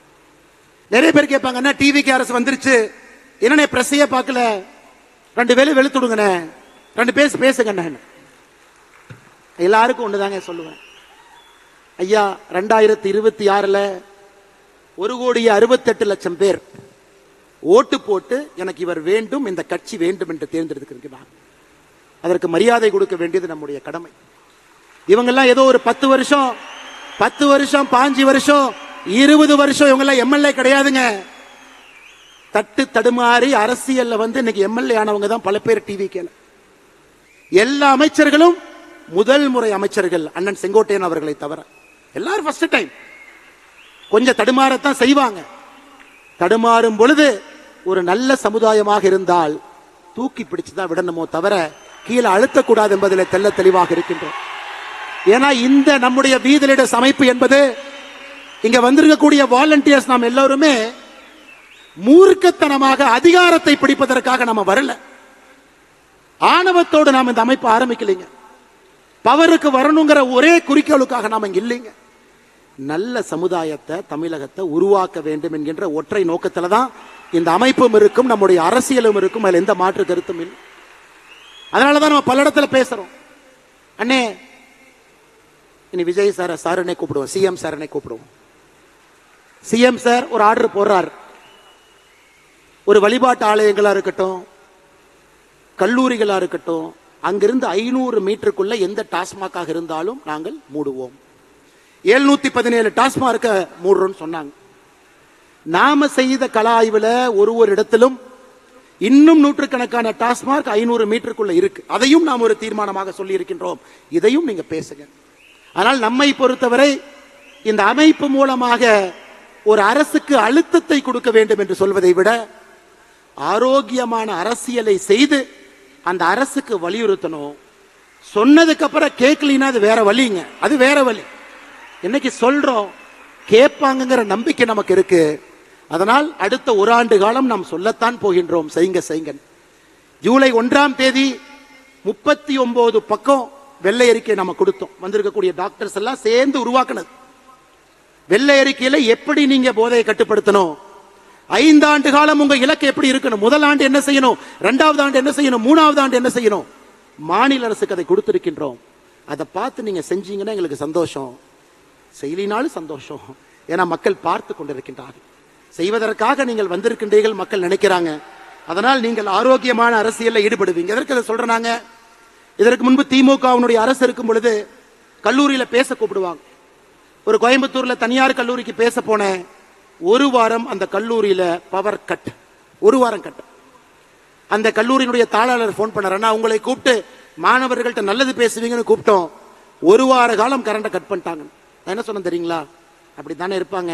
S1: நிறைய பேர் கேட்பாங்க, என்ன டிவிக்கு அரசு வந்துருச்சு, என்னன்னே பிரசைய பார்க்கல, 2 வேலை வெளுத்துடுங்கண்ணே, 2 பேசுங்க. எல்லாருக்கும் ஒண்ணுதாங்க சொல்லுவேன் ஐயா, 2026 1,68,00,000 பேர் ஓட்டு போட்டு எனக்கு இவர் வேண்டும், இந்த கட்சி வேண்டும் என்று தேர்ந்தெடுத்திருக்கிறார். அதற்கு மரியாதை கொடுக்க வேண்டியது நம்முடைய கடமை. இவங்கெல்லாம் ஏதோ ஒரு 10 வருஷம் 5 வருஷம் 20 வருஷம் இவங்கெல்லாம் எம்எல்ஏ கிடையாதுங்க. தட்டு தடுமாறி அரசியல்ல வந்து இன்னைக்கு எம்எல்ஏ ஆனவங்க தான் பல பேர். டிவி கேல எல்லா அமைச்சர்களும் முதல் முறை அமைச்சர்கள், அண்ணன் செங்கோட்டையன் அவர்களை தவிர எல்லாரும் ஃபர்ஸ்ட் டைம். கொஞ்சம் தடுமாறத்தான் செய்வாங்க. தடுமாறும் பொழுது ஒரு நல்ல சமுதாயமாக இருந்தால் தூக்கி பிடிச்சுதான் விடணுமோ தவிர கீழே அழுத்தக்கூடாது என்பதில் தெல்ல தெளிவாக இருக்கின்றோம். ஏன்னா இந்த நம்முடைய வீதிலிடஸ் அமைப்பு என்பது, இங்க வந்திருக்கக்கூடிய வாலண்டியர்ஸ் நாம் எல்லாருமே மூர்க்கத்தனமாக அதிகாரத்தை பிடிப்பதற்காக நம்ம வரல. ஆணவத்தோடு நாம் இந்த அமைப்பு ஆரம்பிக்கலைங்க. பவருக்கு வரணுங்கிற ஒரே குறிக்கோளுக்காக நாம இங்க இல்லைங்க. நல்ல சமுதாயத்தை, தமிழகத்தை உருவாக்க வேண்டும் என்கின்ற ஒற்றை நோக்கத்துல தான் இந்த அமைப்பும் இருக்கும், நம்முடைய அரசியலும் இருக்கும். அதுல எந்த மாற்று கருத்தும் இல்லை. அதனாலதான் நம்ம பல இடத்துல பேசுறோம். அண்ணே, இனி விஜய் சார் சாருனே கூப்பிடுவோம், சிஎம் சாருனே கூப்பிடுவோம். சிஎம் சார் ஒரு ஆர்டர் போடுறார், ஒரு வழிபாட்டு ஆலயங்களா இருக்கட்டும், கல்லூரிகளா இருக்கட்டும், அங்கிருந்து 500 மீட்டருக்குள்ள எந்த டாஸ்மாகாக இருந்தாலும் நாங்கள் மூடுவோம். 717 டாஸ்மார்க்க மூடுறோம்னு சொன்னாங்க. நாம செய்த கள ஆய்வுல ஒரு இடத்திலும் இன்னும் நூற்றுக்கணக்கான டாஸ்மார்க் 500 மீட்டருக்குள்ள இருக்கு. அதையும் நாம் ஒரு தீர்மானமாக சொல்லி இருக்கின்றோம். இதையும் நீங்க பேசுங்க. ஆனால் நம்மை பொறுத்தவரை இந்த அமைப்பு மூலமாக ஒரு அரசுக்கு அழுத்தத்தை கொடுக்க வேண்டும் என்று சொல்வதை விட ஆரோக்கியமான அரசியலை செய்து அந்த அரசுக்கு வலியுறுத்தணும். சொன்னதுக்கு அப்புறம் கேட்கலினா அது வேற வழிங்க, அது வேற வழி. இன்னைக்கு சொல்றோம், கேட்பாங்கிற நம்பிக்கை நமக்கு இருக்கு. அதனால் அடுத்த 1 ஆண்டு காலம் நாம் சொல்லத்தான் போகின்றோம், செய்யுங்க. ஜூலை 1ஆம் தேதி 39 பக்கம் வெள்ளை அறிக்கை நம்ம கொடுத்தோம். வந்திருக்கக்கூடிய டாக்டர்ஸ் எல்லாம் சேர்ந்து உருவாக்குனது. வெள்ளை அறிக்கையில எப்படி நீங்க போதையை கட்டுப்படுத்தணும், 5 ஆண்டு காலம் உங்க இலக்கு எப்படி இருக்கணும்? முதல் ஆண்டு என்ன செய்யணும், 2வது ஆண்டு என்ன செய்யணும், 3வது ஆண்டு என்ன செய்யணும்? மாநில அரசுக்கு அதை கொடுத்திருக்கின்றோம். அதை பார்த்து நீங்க செஞ்சீங்கன்னா எங்களுக்கு சந்தோஷம், செய்யலினாலும் சந்தோஷம். ஏன்னா மக்கள் பார்த்து கொண்டிருக்கின்றார்கள். செய்வதற்காக நீங்கள் வந்திருக்கின்றீர்கள், மக்கள் நினைக்கிறாங்க. அதனால் நீங்கள் ஆரோக்கியமான அரசியல்ல ஈடுபடுவீங்க. எதற்கு அதை சொல்றாங்க? இதற்கு முன்பு திமுகவினுடைய அரசு இருக்கும் பொழுது கல்லூரியில பேச கூப்பிடுவாங்க. ஒரு கோயம்புத்தூர்ல தனியார் கல்லூரிக்கு பேச போனேன். 1 வாரம் அந்த கல்லூரியில பவர் கட், 1 வாரம் கட். அந்த கல்லூரியினுடைய தாளாளர் போன் பண்ணார், உங்களை கூப்பிட்டு மாணவர்கள்ட்ட நல்லது பேசுவீங்கன்னு கூப்பிட்டோம், 1 வார காலம் கரண்ட கட் பண்ணிட்டாங்க. நான் என்ன சொன்னேன் தெரியுங்களா? அப்படித்தானே இருப்பாங்க,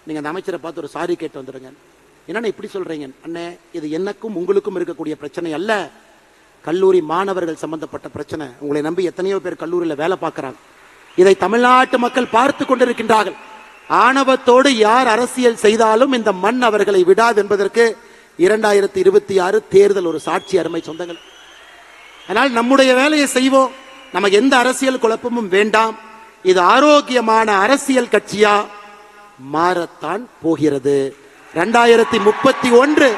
S1: நீங்க அந்த அமைச்சரை பார்த்து ஒரு சாரி கேட்டு வந்துடுங்க. என்னன்னா இப்படி சொல்றீங்க? அண்ணே, இது எனக்கும் உங்களுக்கும் இருக்கக்கூடிய பிரச்சனை அல்ல, கல்லூரி மாணவர்கள் சம்பந்தப்பட்ட பிரச்சனை. உங்களை நம்பி எத்தனையோ பேர் கல்லூரியில் வேலை பார்க்கிறாங்க. இதை தமிழ்நாட்டு மக்கள் பார்த்து கொண்டிருக்கின்றார்கள். ஆணவத்தோடு யார் அரசியல் செய்தாலும் இந்த மண் அவர்களை விடாது என்பதற்கு 2026 தேர்தல் ஒரு சாட்சி. அருமை சொந்தங்கள், அதனால் நம்முடைய வேலையை செய்வோம். நமக்கு எந்த அரசியல் குழப்பமும் வேண்டாம். இது ஆரோக்கியமான அரசியல் கட்சியா மாறத்தான் போகிறது. 2031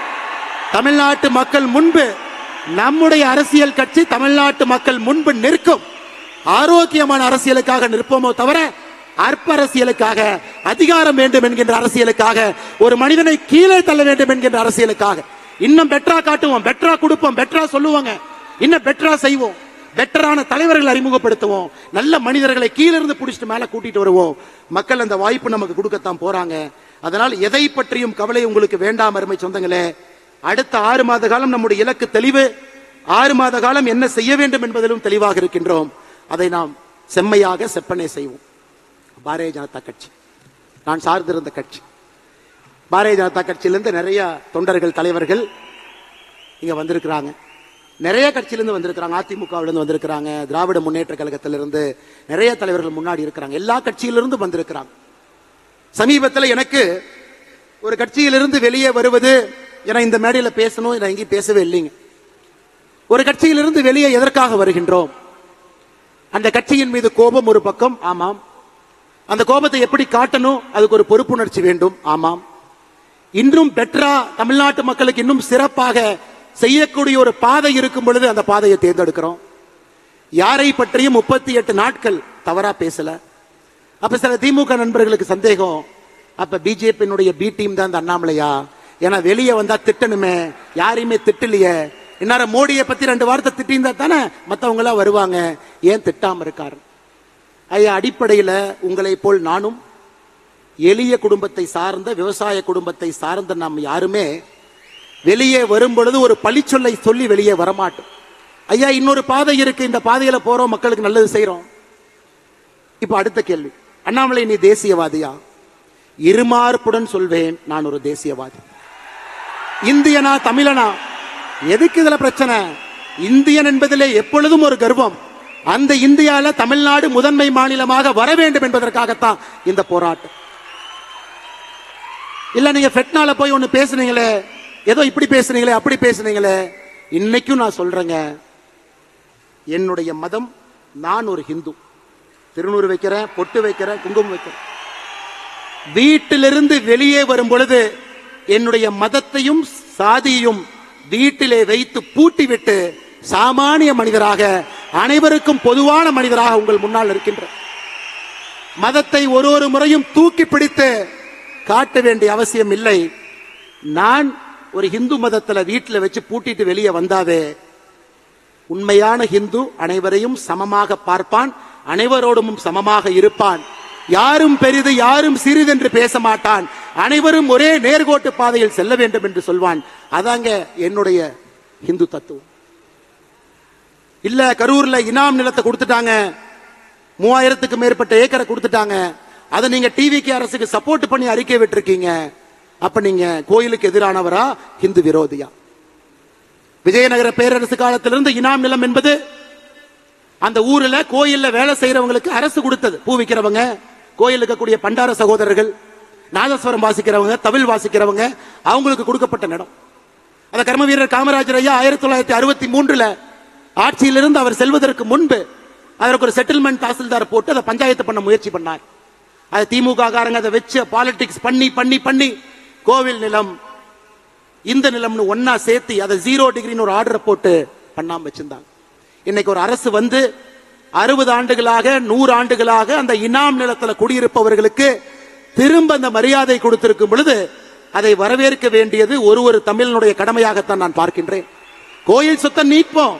S1: தமிழ்நாட்டு மக்கள் முன்பு நம்முடைய அரசியல் கட்சி தமிழ்நாட்டு மக்கள் முன்பு நிற்கும். ஆரோக்கியமான அரசியலுக்காக நிற்போமோ தவிர அற்ப அரசியலுக்காக, அதிகாரம் வேண்டும் என்கின்ற அரசியலுக்காக, ஒரு மனிதனை கீழே தள்ள வேண்டும் என்கின்ற அரசியலுக்காக இன்னும் பெட்டரா காட்டுவோம், பெட்டரா கொடுப்போம், பெட்டரா சொல்லுவாங்க, இன்னும் பெட்டரா செய்வோம், பெட்டரான தலைவர்கள் அறிமுகப்படுத்துவோம், நல்ல மனிதர்களை கீழிருந்து பிடிச்சிட்டு மேல கூட்டிட்டு வருவோம். மக்கள் அந்த வாய்ப்பு நமக்கு கொடுக்கத்தான் போறாங்க. அதனால் எதை பற்றியும் கவலை உங்களுக்கு வேண்டாம் அருமை சொந்தங்களே. அடுத்த 6 மாத காலம் நம்முடைய இலக்கு தெளிவு. 6 மாத காலம் என்ன செய்ய வேண்டும் என்பதிலும் தெளிவாக இருக்கின்றோம். அதை நாம் செம்மையாக செப்பனே செய்வோம். பாரதிய ஜனதா கட்சி நான் சார்ந்திருந்த கட்சி. பாரதிய ஜனதா கட்சியிலிருந்து நிறைய தொண்டர்கள், தலைவர்கள் இங்க வந்திருக்கிறாங்க. நிறைய கட்சியிலிருந்து வந்திருக்கிறாங்க. அதிமுகவிலிருந்து வந்திருக்கிறாங்க, திராவிட முன்னேற்ற கழகத்திலிருந்து நிறைய தலைவர்கள் முன்னாடி இருக்கிறாங்க. எல்லா கட்சியிலிருந்து வந்திருக்கிறாங்க. சமீபத்தில் எனக்கு ஒரு கட்சியிலிருந்து வெளியே வருவது, ஏன்னா இந்த மேடையில் பேசணும், நான் எங்கேயும் பேசவே இல்லைங்க. ஒரு கட்சியிலிருந்து வெளியே எதற்காக வருகின்றோம்? அந்த கட்சியின் மீது கோபம் ஒரு பக்கம், ஆமாம். அந்த கோபத்தை எப்படி காட்டணும், அதுக்கு ஒரு பொறுப்புணர்ச்சி வேண்டும், ஆமாம். இன்னும் பெட்டரா தமிழ்நாட்டு மக்களுக்கு இன்னும் சிறப்பாக செய்யக்கூடிய ஒரு பாதை இருக்கும் பொழுது அந்த பாதையை தேர்ந்தெடுக்கிறோம். யாரை பற்றியும் 38 நாட்கள் தவறா பேசல. அப்ப சில திமுக நண்பர்களுக்கு சந்தேகம், அப்ப பிஜேபியினுடைய பி டீம் தான் இந்த அண்ணாமலையா? ஏன்னா வெளியே வந்தா திட்டணுமே, யாரையுமே திட்டலையே. இந்நேரம் மோடியை பத்தி 2 வார்த்தை திட்டிருந்தா தானே மற்றவங்க எல்லாம் வருவாங்க, ஏன் திட்டாம இருக்காரு? ஐயா, அடிப்படையில் உங்களை போல் நானும் எளிய குடும்பத்தை சார்ந்த, விவசாய குடும்பத்தை சார்ந்த நாம் யாருமே வெளியே வரும் பொழுது ஒரு பழிச்சொல்லை சொல்லி வெளியே வரமாட்டோம். ஐயா, இன்னொரு பாதை இருக்கு, இந்த பாதையில போறோம், மக்களுக்கு நல்லது செய்யறோம். இப்ப அடுத்த கேள்வி, அண்ணாமலை நீ தேசியவாதியா? இருமார்ப்புடன் சொல்வேன், நான் ஒரு தேசியவாதி. இந்தியனா தமிழனா? எதுக்கு இதுல பிரச்சனை? இந்தியன் என்பதிலே எப்பொழுதும் ஒரு கர்வம். அந்த இந்தியால தமிழ்நாடு முதன்மை மாநிலமாக வர வேண்டும் என்பதற்காகத்தான் இந்த போராட்டம். இல்ல நீங்க ஃபெட்னால போய் ஒன்னு பேசுனீங்களே, ஏதோ இப்படி பேசுனீங்களே, அப்படி பேசுனீங்களே. இன்னைக்கும் நான் சொல்றேங்க, என்னுடைய மதம், நான் ஒரு ஹிந்து. திருநூறு வைக்கிறேன், பொட்டு வைக்கிறேன், குங்குமம் வைக்கிறேன். வீட்டிலிருந்து வெளியே வரும் பொழுது என்னுடைய மதத்தையும் சாதியையும் வீட்டிலே வைத்து பூட்டிவிட்டு சாமானிய மனிதராக, அனைவருக்கும் பொதுவான மனிதராக உங்கள் முன்னால் இருக்கின்ற மதத்தை ஒரு முறையும் தூக்கி பிடித்து காட்ட வேண்டிய அவசியம் இல்லை. நான் ஒரு ஹிந்து மதத்துல வீட்டில் வச்சு பூட்டிட்டு வெளியே வந்தாவே, உண்மையான ஹிந்து அனைவரையும் சமமாக பார்ப்பான், அனைவரோடும் சமமாக இருப்பான், யாரும் பெரிது யாரும் சிறிது என்று பேச மாட்டான், அனைவரும் ஒரே நேர்கோட்டு பாதையில் செல்ல வேண்டும் என்று சொல்வான். அதாங்க என்னுடைய ஹிந்து தத்துவம். இல்ல கரூர்ல இனாம் நிலத்தை கொடுத்துட்டாங்க, 3000க்கு மேற்பட்ட ஏக்கரை கொடுத்துட்டாங்க, அதை நீங்க டிவிக்கு அரசுக்கு சப்போர்ட் பண்ணி அறிக்கை விட்டுருக்கீங்க, அப்ப நீங்க கோயிலுக்கு எதிரானவரா, ஹிந்து விரோதியா? விஜயநகர பேரரசு காலத்திலிருந்து இனாம் நிலம் என்பது அந்த ஊர்ல கோயில்ல வேலை செய்யறவங்களுக்கு அரசு கொடுத்தது. பூ விற்கிறவங்க, கோயில் இருக்கக்கூடிய பண்டார சகோதரர்கள், நாதஸ்வரம் வாசிக்கிறவங்க, தவில் வாசிக்கிறவங்க, அவங்களுக்கு கொடுக்கப்பட்ட இடம். அந்த கர்ம வீரர் காமராஜர் ஐயா 1963 ஆட்சியிலிருந்து அவர் செல்வதற்கு முன்பு அதற்கு ஒரு செட்டில்மெண்ட் தாசில்தார் போட்டு அதை பஞ்சாயத்து பண்ண முயற்சி பண்ணார். அது திமுக காரங்க அதை வச்சு பாலிடிக்ஸ் பண்ணி பண்ணி பண்ணி கோவில் நிலம், இந்த நிலம்னு ஒன்னா சேர்த்து அதை 0 டிகிரின்னு ஒரு ஆர்டரை போட்டு பண்ணாம வச்சிருந்தாங்க. இன்னைக்கு ஒரு அரசு வந்து 60 ஆண்டுகளாக 100 ஆண்டுகளாக அந்த இனாம் நிலத்துல குடியிருப்பவர்களுக்கு திரும்ப அந்த மரியாதை கொடுத்திருக்கும் பொழுது அதை வரவேற்க வேண்டியது ஒரு தமிழனுடைய கடமையாகத்தான் நான் பார்க்கின்றேன். கோயில் சொத்தை நீட்போம்,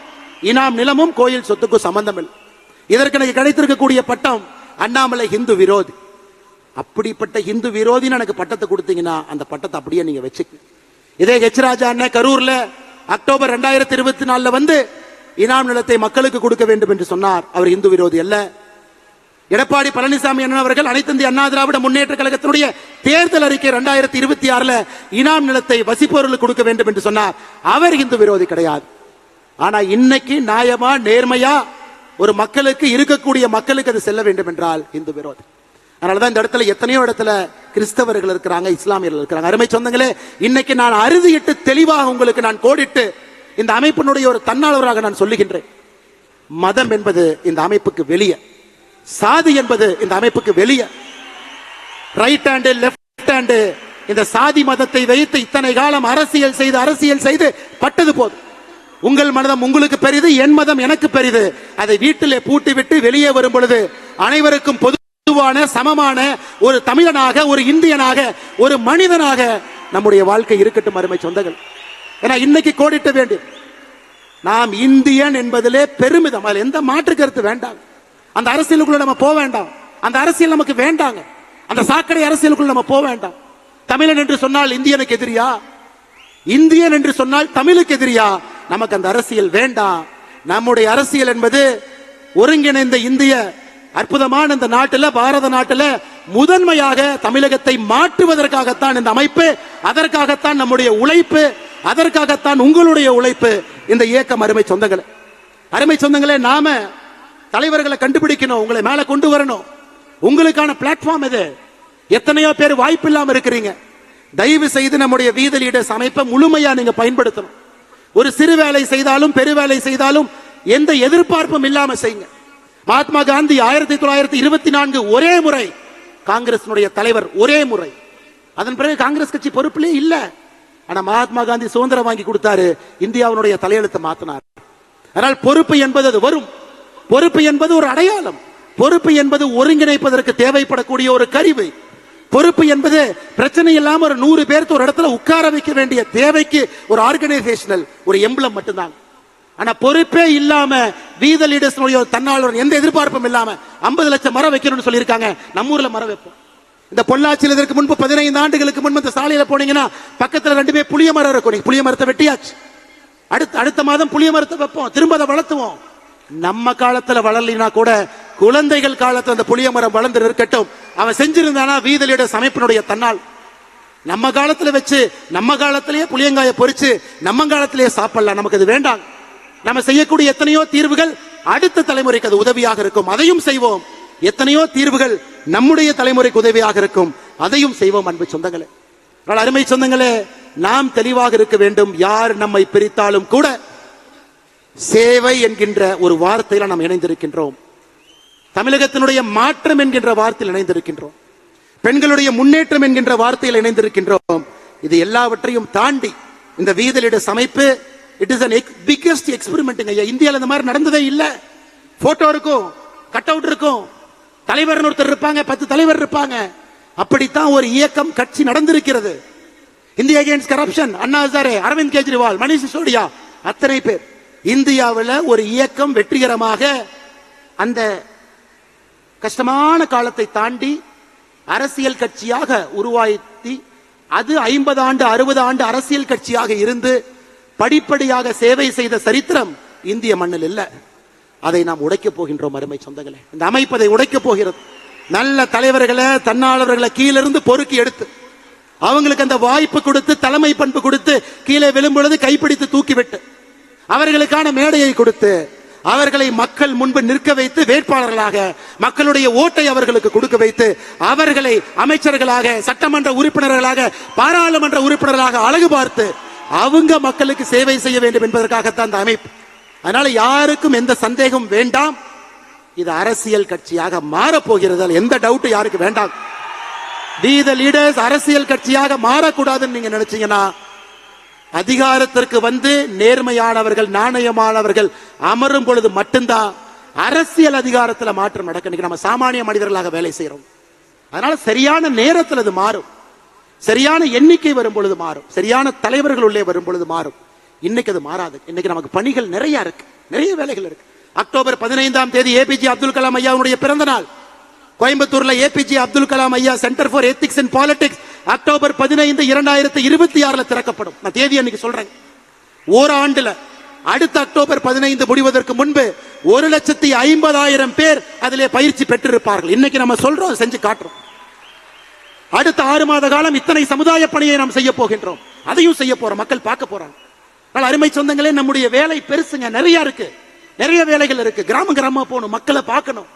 S1: இனாம் நிலமும் கோயில் சொத்துக்கும் சம்பந்தம் இல்லை. இதற்கு எனக்கு கிடைத்திருக்கக்கூடிய பட்டம் அண்ணாமலை ஹிந்து விரோதி. அப்படிப்பட்ட ஹிந்து விரோதின்னு எனக்கு பட்டத்தை கொடுத்தீங்கன்னா அந்த பட்டத்தை அப்படியே நீங்க வச்சுக்க. இதே ஹெச் ராஜா அண்ணன் கரூர்ல அக்டோபர் 2024 வந்து இனாம் நிலத்தை மக்களுக்கு கொடுக்க வேண்டும் என்று சொன்னார். அவர் இந்து விரோதி அல்ல. எடப்பாடி பழனிசாமி அண்ணன் அவர்கள் அனைத்து இந்திய அண்ணா திராவிட முன்னேற்ற கழகத்தினுடைய தேர்தல் அறிக்கை 2026 இனாம் நிலத்தை வசிப்பவர்களுக்கு கொடுக்க வேண்டும் என்று சொன்னார். அவர் இந்து விரோதி கிடையாது. ஆனா இன்னைக்கு நியாயமா நேர்மையா ஒரு மக்களுக்கு இருக்கக்கூடிய மக்களுக்கு அது செல்ல வேண்டும் என்றால் இந்து விரோதி. அதனாலதான் இந்த இடத்துல எத்தனையோ இடத்துல கிறிஸ்தவர்கள் இருக்கிறாங்க, இஸ்லாமியர்கள் இருக்கிறாங்க. அருமை சொந்தங்களே, இன்னைக்கு நான் அறுதியிட்டு தெளிவாக உங்களுக்கு நான் கோடிட்டு இந்த அமைப்பினுடைய ஒரு தன்னாளராக நான் சொல்லுகின்றேன். மதம் என்பது இந்த அமைப்புக்கு வெளியே, சாதி என்பது இந்த அமைப்புக்கு வெளியே. ரைட் ஹேண்டு லெப்ட் ஹேண்டு இந்த சாதி மதத்தை வைத்து இத்தனை காலம் அரசியல் செய்து பட்டது போதும். உங்கள் மதம் உங்களுக்கு பெரிது, என் மதம் எனக்கு பெரிது. அதை வீட்டிலே பூட்டி விட்டு வெளியே வரும் பொழுது அனைவருக்கும் பொதுவான சமமான ஒரு தமிழனாக, ஒரு இந்தியனாக, ஒரு மனிதனாக நம்முடைய வாழ்க்கை இருக்கட்டும் அருமை சொந்தங்கள். ஏன்னா இன்னைக்கு கோடிட்ட வேண்டும். நாம் இந்தியன் என்பதிலே பெருமிதம், அதில் எந்த மாற்று கருத்து வேண்டாம். அந்த அரசியலுக்குள்ள நம்ம போக வேண்டாம். அந்த அரசியல் நமக்கு வேண்டாங்க. அந்த சாக்கடை அரசியலுக்குள்ள நம்ம போக வேண்டாம். தமிழன் என்று சொன்னால் இந்தியனுக்கு எதிரியா? இந்தியன் என்று சொன்னால் தமிழுக்கு எதிரியா? நமக்கு அந்த அரசியல் வேண்டாம். நம்முடைய அரசியல் என்பது ஒருங்கிணைந்த இந்திய அற்புதமான இந்த நாட்டில், பாரத நாட்டில் முதன்மையாக தமிழகத்தை மாற்றுவதற்காகத்தான் இந்த அமைப்பு, அதற்காகத்தான் நம்முடைய உழைப்பு, அதற்காகத்தான் உங்களுடைய உழைப்பு, இந்த இயக்கம். அருமை சொந்தங்களே, நாம தலைவர்களை கண்டுபிடிக்கணும், உங்களை மேல கொண்டு வரணும். உங்களுக்கான பிளாட்ஃபார்ம் இது. எத்தனையோ பேர் வாய்ப்பு இல்லாம இருக்கிறீங்க. தயவு செய்து நம்முடைய வீதி லீடர்ஸ் அமைப்பை முழுமையா நீங்க பயன்படுத்தணும். ஒரு சிறு வேலை செய்தாலும் பெரு வேலை செய்தாலும் எந்த எதிர்பார்ப்பும் இல்லாம செய்யுங்க. மகாத்மா காந்தி 1924 ஒரே முறை காங்கிரஸ் தலைவர், ஒரே முறை. அதன் பிறகு காங்கிரஸ் கட்சி பொறுப்பிலே இல்ல. ஆனா மகாத்மா காந்தி சுதந்திரம் வாங்கி கொடுத்தாரு, இந்தியாவுடைய தலையெழுத்தை மாத்தினார். அதனால் பொறுப்பு என்பது அது வரும். பொறுப்பு என்பது ஒரு அடையாளம். பொறுப்பு என்பது ஒருங்கிணைப்பதற்கு தேவைப்படக்கூடிய ஒரு கருவி. பொறுப்பு என்பது பிரச்சனை இல்லாம ஒரு 100 பேருக்கு ஒரு இடத்துல உட்கார வைக்க வேண்டிய தேவைக்கு ஒரு ஆர்கனைசேஷனல் ஒரு எம்பளம் மட்டும்தான். ஆனா பொறுப்பே இல்லாம வீதி லீடர்ஸ் தன்னாளர் எந்த எதிர்பார்ப்பும் இல்லாம 50 லட்சம் மரம் வைக்கணும்னு சொல்லியிருக்காங்க. நம்ம ஊர்ல மரம் வைப்போம். இந்த பொள்ளாச்சியில் இதற்கு முன்பு 15 ஆண்டுகளுக்கு முன்பு இந்த சாலையில போனீங்கன்னா பக்கத்துல 2 புளிய மரம் இருக்கும். புளிய மரத்தை வெட்டியாச்சு. அடுத்த மாதம் புளிய மரத்தை வைப்போம், திரும்ப அதை வளர்த்துவோம். நம்ம காலத்துல வளரலினா கூட குழந்தைகள் காலத்துல அந்த புளிய மரம் வளர்ந்து இருக்கட்டும். அவன் செஞ்சிருந்தானா வீதி லீடர்ஸ் அமைப்பினுடைய தன்னால் நம்ம காலத்துல வச்சு நம்ம காலத்திலேயே புளியங்காய பொறிச்சு நம்ம காலத்திலேயே சாப்பிடலாம். நமக்கு அது வேண்டாம். நம்ம செய்யக்கூடிய எத்தனையோ தீர்வுகள் அடுத்த தலைமுறைக்கு அது உதவியாக இருக்கும், அதையும் செய்வோம். எத்தனையோ தீர்வுகள் நம்முடைய தலைமுறைக்கு உதவியாக இருக்கும், அதையும் செய்வோம். அன்பு சொந்தங்களே, அருமை சொந்தங்களே, நாம் தெளிவாக இருக்க வேண்டும். யார் நம்மை பிரித்தாலும் கூட சேவை என்கின்ற ஒரு வார்த்தையில் நாம் இணைந்திருக்கின்றோம். தமிழகத்தினுடைய மாற்றம் என்கின்ற வார்த்தையில் இணைந்திருக்கின்றோம். பெண்களுடைய முன்னேற்றம் என்கின்ற வார்த்தையில் இணைந்திருக்கின்றோம். இது எல்லாவற்றையும் தாண்டி இந்த வீதி லீடர்ஸ் அமைப்பு it is an biggest experiment. இந்தியாவில் இந்த மாதிரி நடந்ததே இல்ல. போட்டோ இருக்கும், கட் அவுட் இருக்கும், தலைவர் ஒருத்தர் இருப்பாங்க, 10 தலைவர் இருப்பாங்க. அப்படித்தான் ஒரு இயக்கம், கட்சி நடந்திருக்கிறது. India against corruption, Anna Hazare, Aravind Kejriwal, Manish Sisodia, அத்தனை பேர். இந்தியாவில் ஒரு இயக்கம் வெற்றிகரமாக அந்த கஷ்டமான காலத்தை தாண்டி அரசியல் கட்சியாக உருவாக்கி அது 50 ஆண்டு 60 ஆண்டு அரசியல் கட்சியாக இருந்து படிப்படியாக சேவை செய்த சரித்திரம் இந்திய மண்ணில் இல்ல. அதை நாம் உடைக்க போகின்றோம் அருமை சொந்தங்களே. இந்த அமைப்பு அதை உடைக்க போகிறது. நல்ல தலைவர்களை, தன்னாளர்களை கீழிருந்து பொறுக்கி எடுத்து அவங்களுக்கு அந்த வாய்ப்பு கொடுத்து, தலைமை பண்பு கொடுத்து, கீழே விழும்பொழுது கைப்பிடித்து தூக்கிவிட்டு அவர்களுக்கான மேடையை கொடுத்து அவர்களை மக்கள் முன்பு நிற்க வைத்து வேட்பாளர்களாக மக்களுடைய ஓட்டை அவர்களுக்கு கொடுக்க வைத்து அவர்களை அமைச்சர்களாக, சட்டமன்ற உறுப்பினர்களாக, பாராளுமன்ற உறுப்பினர்களாக அழகு பார்த்து அவங்க மக்களுக்கு சேவை செய்ய வேண்டும் என்பதற்காகத்தான் இந்த அமைப்பு. அதனால யாருக்கும் எந்த சந்தேகம் வேண்டாம். இது அரசியல் கட்சியாக மாறப்போகிறது, எந்த டவுட் யாருக்கு வேண்டாம். வீதி லீடர்ஸ் அரசியல் கட்சியாக மாறக்கூடாதுன்னு நீங்க நினைச்சீங்கன்னா அதிகாரத்திற்கு வந்து நேர்மையானவர்கள், நாணயமானவர்கள் அமரும் பொழுது மட்டும்தான் அரசியல் அதிகாரத்தில் மாற்றம் நடக்கும். நம்ம சாமானிய மனிதர்களாக வேலை செய்யறோம். அதனால சரியான நேரத்தில் அது மாறும். சரியான எண்ணிக்கை வரும் பொழுது மாறும். சரியான தலைவர்கள் உள்ளே வரும் பொழுது மாறும். இன்னைக்கு அது மாறாது. இன்னைக்கு நமக்கு பணிகள் நிறைய இருக்கு, நிறைய வேலைகள் இருக்கு. அக்டோபர் 15ஆம் தேதி ஏபிஜே அப்துல் கலாம் ஐயாவுடைய பிறந்த நாள். கோயம்புத்தூர்ல ஏபிஜே அப்துல் கலாம் ஐயா centre for ethics and politics October 15, 2026 திறக்கப்படும். நான் தேதி அன்னைக்கு சொல்றேன். ஓராண்டுல அடுத்த அக்டோபர் 15 முடிவதற்கு முன்பு 1,50,000 பேர் அதிலே பயிற்சி பெற்றிருப்பார்கள். இன்னைக்கு நம்ம சொல்றோம், செஞ்சு காட்டுறோம். அடுத்த 6 மாத காலம் இத்தனை சமுதாய பணியை நாம் செய்ய போகின்றோம். அதையும் செய்ய போறோம். மக்கள் பார்க்க போறாங்க. அருமை சொந்தங்களே, நம்முடைய வேலை பெருசுங்க. நிறைய இருக்கு, நிறைய வேலைகள் இருக்கு. கிராம கிராமமா போகணும், மக்களை பார்க்கணும்,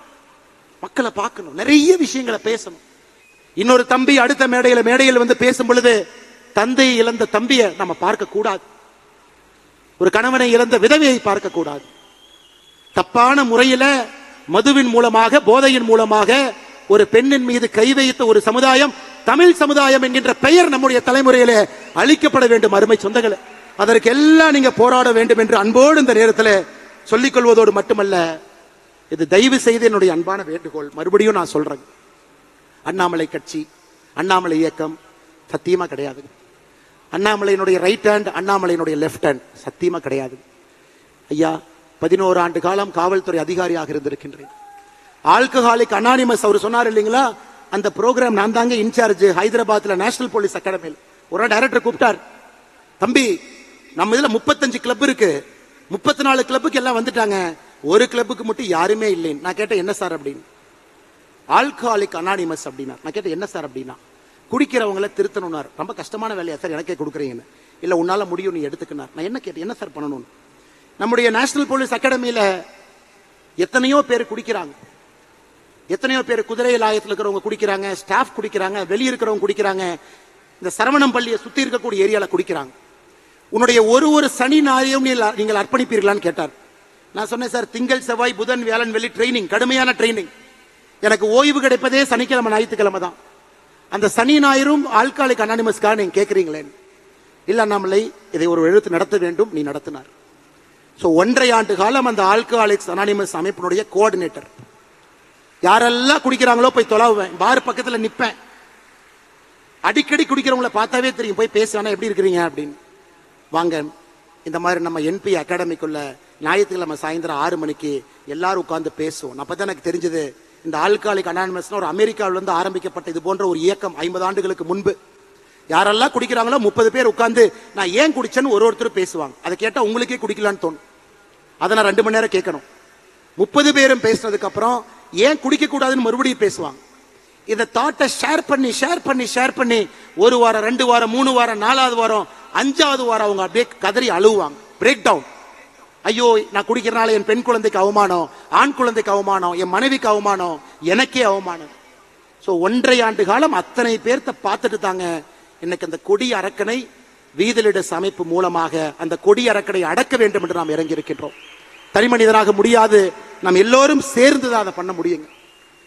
S1: மக்களை பார்க்கணும், நிறைய விஷயங்களை பேசணும். இன்னொரு தம்பி அடுத்த மேடையில் வந்து பேசும் பொழுது தந்தையை இழந்த தம்பியை நம்ம பார்க்க கூடாது. ஒரு கணவனை இழந்த விதவையை பார்க்க கூடாது. தப்பான முறையில மதுவின் மூலமாக, போதையின் மூலமாக ஒரு பெண்ணின் மீது கை வைத்த ஒரு சமுதாயம் தமிழ் சமுதாயம் என்கின்ற பெயர் நம்முடைய தலைமுறையிலே அளிக்கப்பட வேண்டும். அருமை சொந்தங்களே, அதற்கு எல்லாம் நீங்க போராட வேண்டும் என்று அன்போடு இந்த நேரத்தில் சொல்லிக் கொள்வதோடு மட்டுமல்ல, இது தயவு செய்து என்னுடைய அன்பான வேண்டுகோள். மறுபடியும் நான் சொல்றேன், அண்ணாமலை கட்சி, அண்ணாமலை இயக்கம் சத்தியமா கிடையாது. அண்ணாமலையினுடைய ரைட் ஹேண்ட், அண்ணாமலையினுடைய லெப்ட் ஹேண்ட் சத்தியமா கிடையாது. ஐயா, 11 ஆண்டு காலம் காவல்துறை அதிகாரியாக இருந்திருக்கின்றேன். ஆல்கஹாலிக் அனானிமஸ் அவர் சொன்னார் இல்லைங்களா, அந்த ப்ரோக்ராம் நான் தாங்க இன்சார்ஜ். ஹைதராபாத்ல நேஷனல் போலீஸ் அகாடமியில் ஒரு டைரக்டர் கூப்பிட்டார். தம்பி, நம்ம இதுல 35 கிளப் இருக்கு, 34 கிளப்புக்கு எல்லாம் வந்துட்டாங்க, ஒரு கிளப்புக்கு மட்டும் யாருமே இல்லைன்னு. நான் கேட்டேன், என்ன சார் அப்படின்னு. ஆல்கஹாலிக் அனானிமஸ் அப்படின்னா. நான் கேட்டேன், என்ன சார் அப்படின்னா. குடிக்கிறவங்களை திருத்தணும்னார். ரொம்ப கஷ்டமான வேலையா சார் எனக்கே கொடுக்குறீங்கன்னு. இல்ல, உன்னால முடியும், நீ எடுத்துக்கினார். நான் என்ன கேட்டேன், என்ன சார் பண்ணணும். நம்முடைய நேஷனல் போலீஸ் அகாடமியில எத்தனையோ பேர் குடிக்கிறாங்க, எத்தனையோ பேர் குதிரை லாயத்தில் இருக்கிறவங்க குடிக்கிறாங்க, ஸ்டாஃப் குடிக்கிறாங்க, வெளியே இருக்கிறவங்க குடிக்கிறாங்க, இந்த சரவணம் பள்ளியை சுத்தி இருக்கக்கூடிய ஏரியால குடிக்கிறாங்க. உன்னுடைய ஒரு சனி ஞாயிறையும் நீங்கள் அர்ப்பணிப்பீர்களான்னு கேட்டார். நான் சொன்னேன், சார் திங்கள் செவ்வாய் புதன் வியாழன் வெள்ளி ட்ரைனிங், கடுமையான ட்ரைனிங். எனக்கு ஓய்வு கிடைப்பதே சனிக்கிழமை ஞாயிற்றுக்கிழமை தான். அந்த சனி ஞாயிறும் ஆல்கஹாலிக் அனானிமஸ்க்காக நீங்க கேட்கறீங்களே. இல்ல அண்ணாமலை, இதை ஒரு எழுத்து நடத்த வேண்டும், நீ நடத்தினார். 1.5 ஆண்டு காலம் அந்த ஆல்கஹாலிக்ஸ் அனானிமஸ் அமைப்பினுடைய கோஆர்டினேட்டர். யாரெல்லாம் குடிக்கிறாங்களோ போய் தொலைவேன், பார் பக்கத்துல நிப்பேன். அடிக்கடி குடிக்கிறவங்கள பார்த்தாவே தெரியும், போய் பேசுவானா எப்படி இருக்கிறீங்க அப்படின்னு. வாங்க, இந்த மாதிரி நம்ம என்பி அகாடமிக்குள்ள ஞாயிற்றுக்கிழமை சாயந்தரம் 6 மணிக்கு எல்லாரும் உட்கார்ந்து பேசுவோம். அப்பதான் எனக்கு தெரிஞ்சது, இந்த ஆல்கஹாலிக் அனானிமஸ் ஒரு அமெரிக்காவில இருந்து ஆரம்பிக்கப்பட்ட இது போன்ற ஒரு இயக்கம் 50 ஆண்டுகளுக்கு முன்பு. யாரெல்லாம் குடிக்கிறாங்களோ 30 பேர் உட்கார்ந்து நான் ஏன் குடிச்சேன்னு ஒருத்தர் பேசுவாங்க. அதை கேட்டா உங்களுக்கே குடிக்கலான்னு தோணும். அதை நான் 2 மணி நேரம் கேட்கணும். 30 பேரும் பேசினதுக்கு அப்புறம் ஏன் குடிக்க கூடாதுன்னு மறுபடியும் பேசுவாங்க. இந்த தாட்டை ஷேர் பண்ணி 1 வாரம், 2 வாரம், 3 வாரம், 4வது வாரம், 5வது வாரம் அவங்க அப்படியே கதறி அழுவாங்க, பிரேக் டவுன். ஐயோ, நான் குடிக்கிறனால என் பெண் குழந்தைக்கு அவமானம், ஆண் குழந்தைக்கு அவமானம், என் மனைவிக்கு அவமானம், எனக்கே அவமானம். 1.5 ஆண்டு காலம் அத்தனை பேர்த்த பார்த்துட்டு தாங்க இன்னைக்கு அந்த கொடி அரக்கனை வீதிலிட அமைப்பு மூலமாக அந்த கொடி அரக்கனை அடக்க வேண்டும் என்று நாம் இறங்கி இருக்கின்றோம். தனி மனிதனாக முடியாது, நாம் எல்லோரும் சேர்ந்துதான் அதை பண்ண முடியுங்க.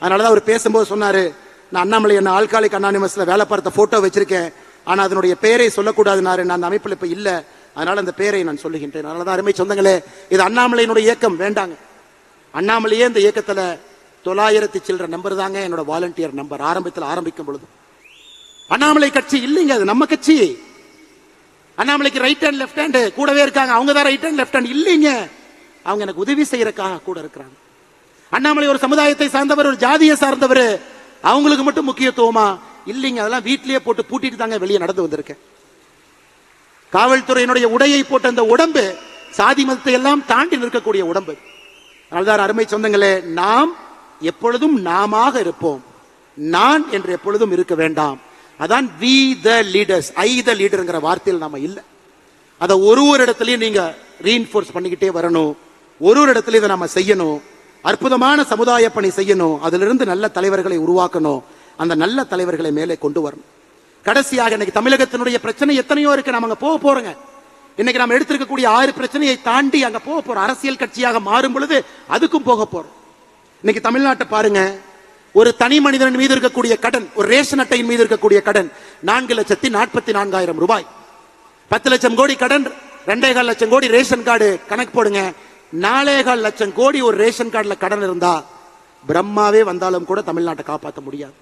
S1: அதனாலதான் அவர் பேசும்போது சொன்னாரு, நான் அண்ணாமலை என்ன ஆல்கஹாலிக் அனானிமஸ்ல வேலை பார்த்த போட்டோ வச்சிருக்கேன், ஆனா அதனுடைய பெயரை சொல்லக்கூடாதுனாரு. நான் அந்த அமைப்பில் இப்ப இல்ல, அதனால அந்த பெயரை நான் சொல்லுகின்றேன். அதனாலதான் அருமை சொந்தங்களே, இது அண்ணாமலையினுடைய இயக்கம் வேண்டாங்க. அண்ணாமலையே இந்த இயக்கத்துல 900 சில்லற நம்பர் தாங்க என்னோட வாலண்டியர் நம்பர். ஆரம்பத்தில் ஆரம்பிக்கும் பொழுது அண்ணாமலை கட்சி இல்லைங்க, அது நம்ம கட்சி. அண்ணாமலைக்கு ரைட் ஹேண்ட் லெஃப்ட் ஹேண்ட் கூடவே இருக்காங்க, அவங்க தான் ரைட் ஹேண்ட் லெஃப்ட் ஹேண்ட் இல்லைங்க. அவங்க எனக்கு உதவி செய்யறதுக்காக கூட இருக்கிறாங்க. அண்ணாமலை ஒரு சமுதாயத்தை சார்ந்தவர், ஒரு ஜாதியை சார்ந்தவர், அவங்களுக்கு மட்டும் முக்கியத்துவமா இல்லைங்க. அதெல்லாம் வீட்டிலேயே போட்டு பூட்டிட்டு தாங்க வெளியே நடந்து வந்திருக்கேன். காவல்துறையினுடைய உடையை போட்ட அந்த உடம்பு சாதி மதத்தை எல்லாம் தாண்டி நிற்கக்கூடிய உடம்பு. அதனால்தான் அருமை சொந்தங்களே, நாம் எப்பொழுதும் நாமாக இருப்போம், நான் என்று எப்பொழுதும் இருக்க வேண்டாம். அதான் we the leaders, I the leaderங்கிற வார்த்தையில் நாம இல்ல. அதை ஒரு இடத்துலயும் நீங்க ரீஇன்ஃபோர்ஸ் பண்ணிக்கிட்டே வரணும். ஒரு இடத்துல இதை நாம செய்யணும். அற்புதமான சமுதாய பணி செய்யணும். அதிலிருந்து நல்ல தலைவர்களை உருவாக்கணும். அந்த நல்ல தலைவர்களை மேலே கொண்டு வரணும். கடைசியாக இன்னைக்கு தமிழகத்தினுடைய பிரச்சனை எத்தனையோ இருக்கு, நம்ம அங்க போக போறோங்க. இன்னைக்கு நம்ம எடுத்திருக்கக்கூடிய 6 பிரச்சனையை தாண்டி அங்க போக போறோம். அரசியல் கட்சியாக மாறும் பொழுது அதுக்கும் போக போறோம். இன்னைக்கு தமிழ்நாட்டை பாருங்க, ஒரு தனி மனிதன் மீது இருக்கக்கூடிய கடன், ஒரு ரேஷன் அட்டையின் மீது இருக்கக்கூடிய கடன் 4,44,000 ரூபாய். 10 லட்சம் கோடி கடன், 2.25 லட்சம் கோடி ரேஷன் கார்டு கணக்கு போடுங்க. 4.25 லட்சம் கோடி ஒரு ரேஷன் கார்டுல கடன் இருந்தா பிரம்மாவே வந்தாலும் கூட தமிழ்நாட்டை காப்பாற்ற முடியாது.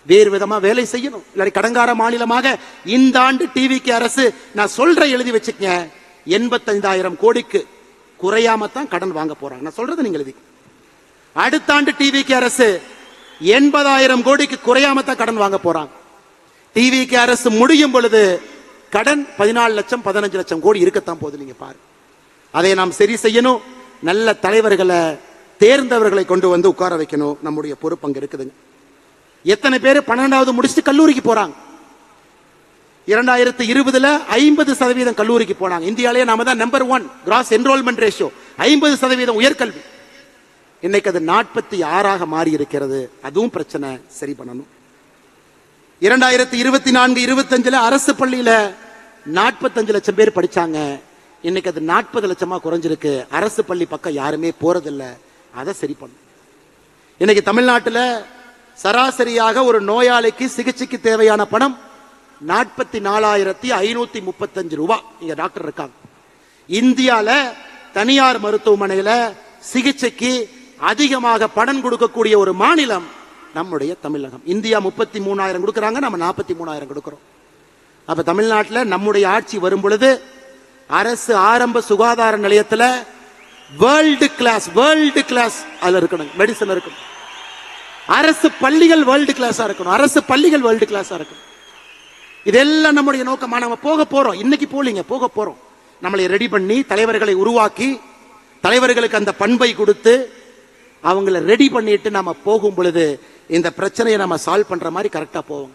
S1: வேறு விதமா வேலை செய்யணும். இல்லாட்டி கடங்கார மாநிலமாக இந்த ஆண்டு டிவிக்கு அரசு, நான் சொல்ற எழுதி வச்சுக்க, 85,000 கோடிக்கு குறையாம தான் கடன் வாங்க போறாங்க. நான் சொல்றது நீங்க எழுதி. அடுத்த ஆண்டு டிவிக்கு அரசு 80,000 கோடிக்கு குறையாம தான் கடன் வாங்க போறாங்க. டிவிக்கு அரசு முடியும் பொழுது கடன் 14 லட்சம் 15 லட்சம் கோடி இருக்கத்தான் போகுது. நீங்க பாரு, அதை நாம் சரி செய்யணும். நல்ல தலைவர்களை, தேர்ந்தவர்களை கொண்டு வந்து உட்கார வைக்கணும். நம்முடைய பொறுப்பு அங்க இருக்குதுங்க. எத்தனை பேர் 12வது முடிச்சுட்டு கல்லூரிக்கு போறாங்க? 2020 50% கல்லூரிக்கு போனாங்க. இந்தியாவிலேயே நாம தான் நம்பர் 1 கிராஸ் என்ரோல்மெண்ட் ரேஷியோ, 50% உயர்கல்வி. இன்னைக்கு அது 46 மாறி இருக்கிறது. அதுவும் பிரச்சனை, சரி பண்ணணும். 2024-25 அரசு பள்ளியில 45 லட்சம் பேர் படிச்சாங்க. இன்னைக்கு அது 40 லட்சமா குறைஞ்சிருக்கு. அரசு பள்ளி பக்கம் யாருமே போறதில்லை. அதை சரி பண்ணும். இன்னைக்கு தமிழ்நாட்டில் சராசரியாக ஒரு நோயாளிக்கு சிகிச்சைக்கு தேவையான பணம் 44,535 ரூபாய். இங்க டாக்டர் இருக்காங்க. இந்தியால தனியார் மருத்துவமனையில சிகிச்சைக்கு அதிகமாக பணம் கொடுக்கக்கூடிய ஒரு மாநிலம் நம்முடைய தமிழகம். இந்தியா 33,000 கொடுக்கறாங்க, நம்ம 43,000 கொடுக்கிறோம். அப்ப தமிழ்நாட்டில் நம்முடைய ஆட்சி வரும் பொழுது அரசு ஆரம்ப சுகாதார நிலையத்தில் வேர்ல்டு கிளாஸ் அதுல இருக்கணும், மெடிசன் இருக்கணும். அரசு பள்ளிகள் வேர்ல்டு கிளாஸா இருக்கணும். அரசு பள்ளிகள் வேர்ல்டு கிளாஸா இருக்கணும். இதெல்லாம் நம்முடைய நோக்கமா. நம்ம போக போறோம். இன்னைக்கு போலீங்க, போக போறோம். நம்மளை ரெடி பண்ணி தலைவர்களை உருவாக்கி, தலைவர்களுக்கு அந்த பண்பை கொடுத்து அவங்கள ரெடி பண்ணிட்டு நாம போகும் பொழுது இந்த பிரச்சனையை நம்ம சால்வ் பண்ற மாதிரி கரெக்டா போவோம்.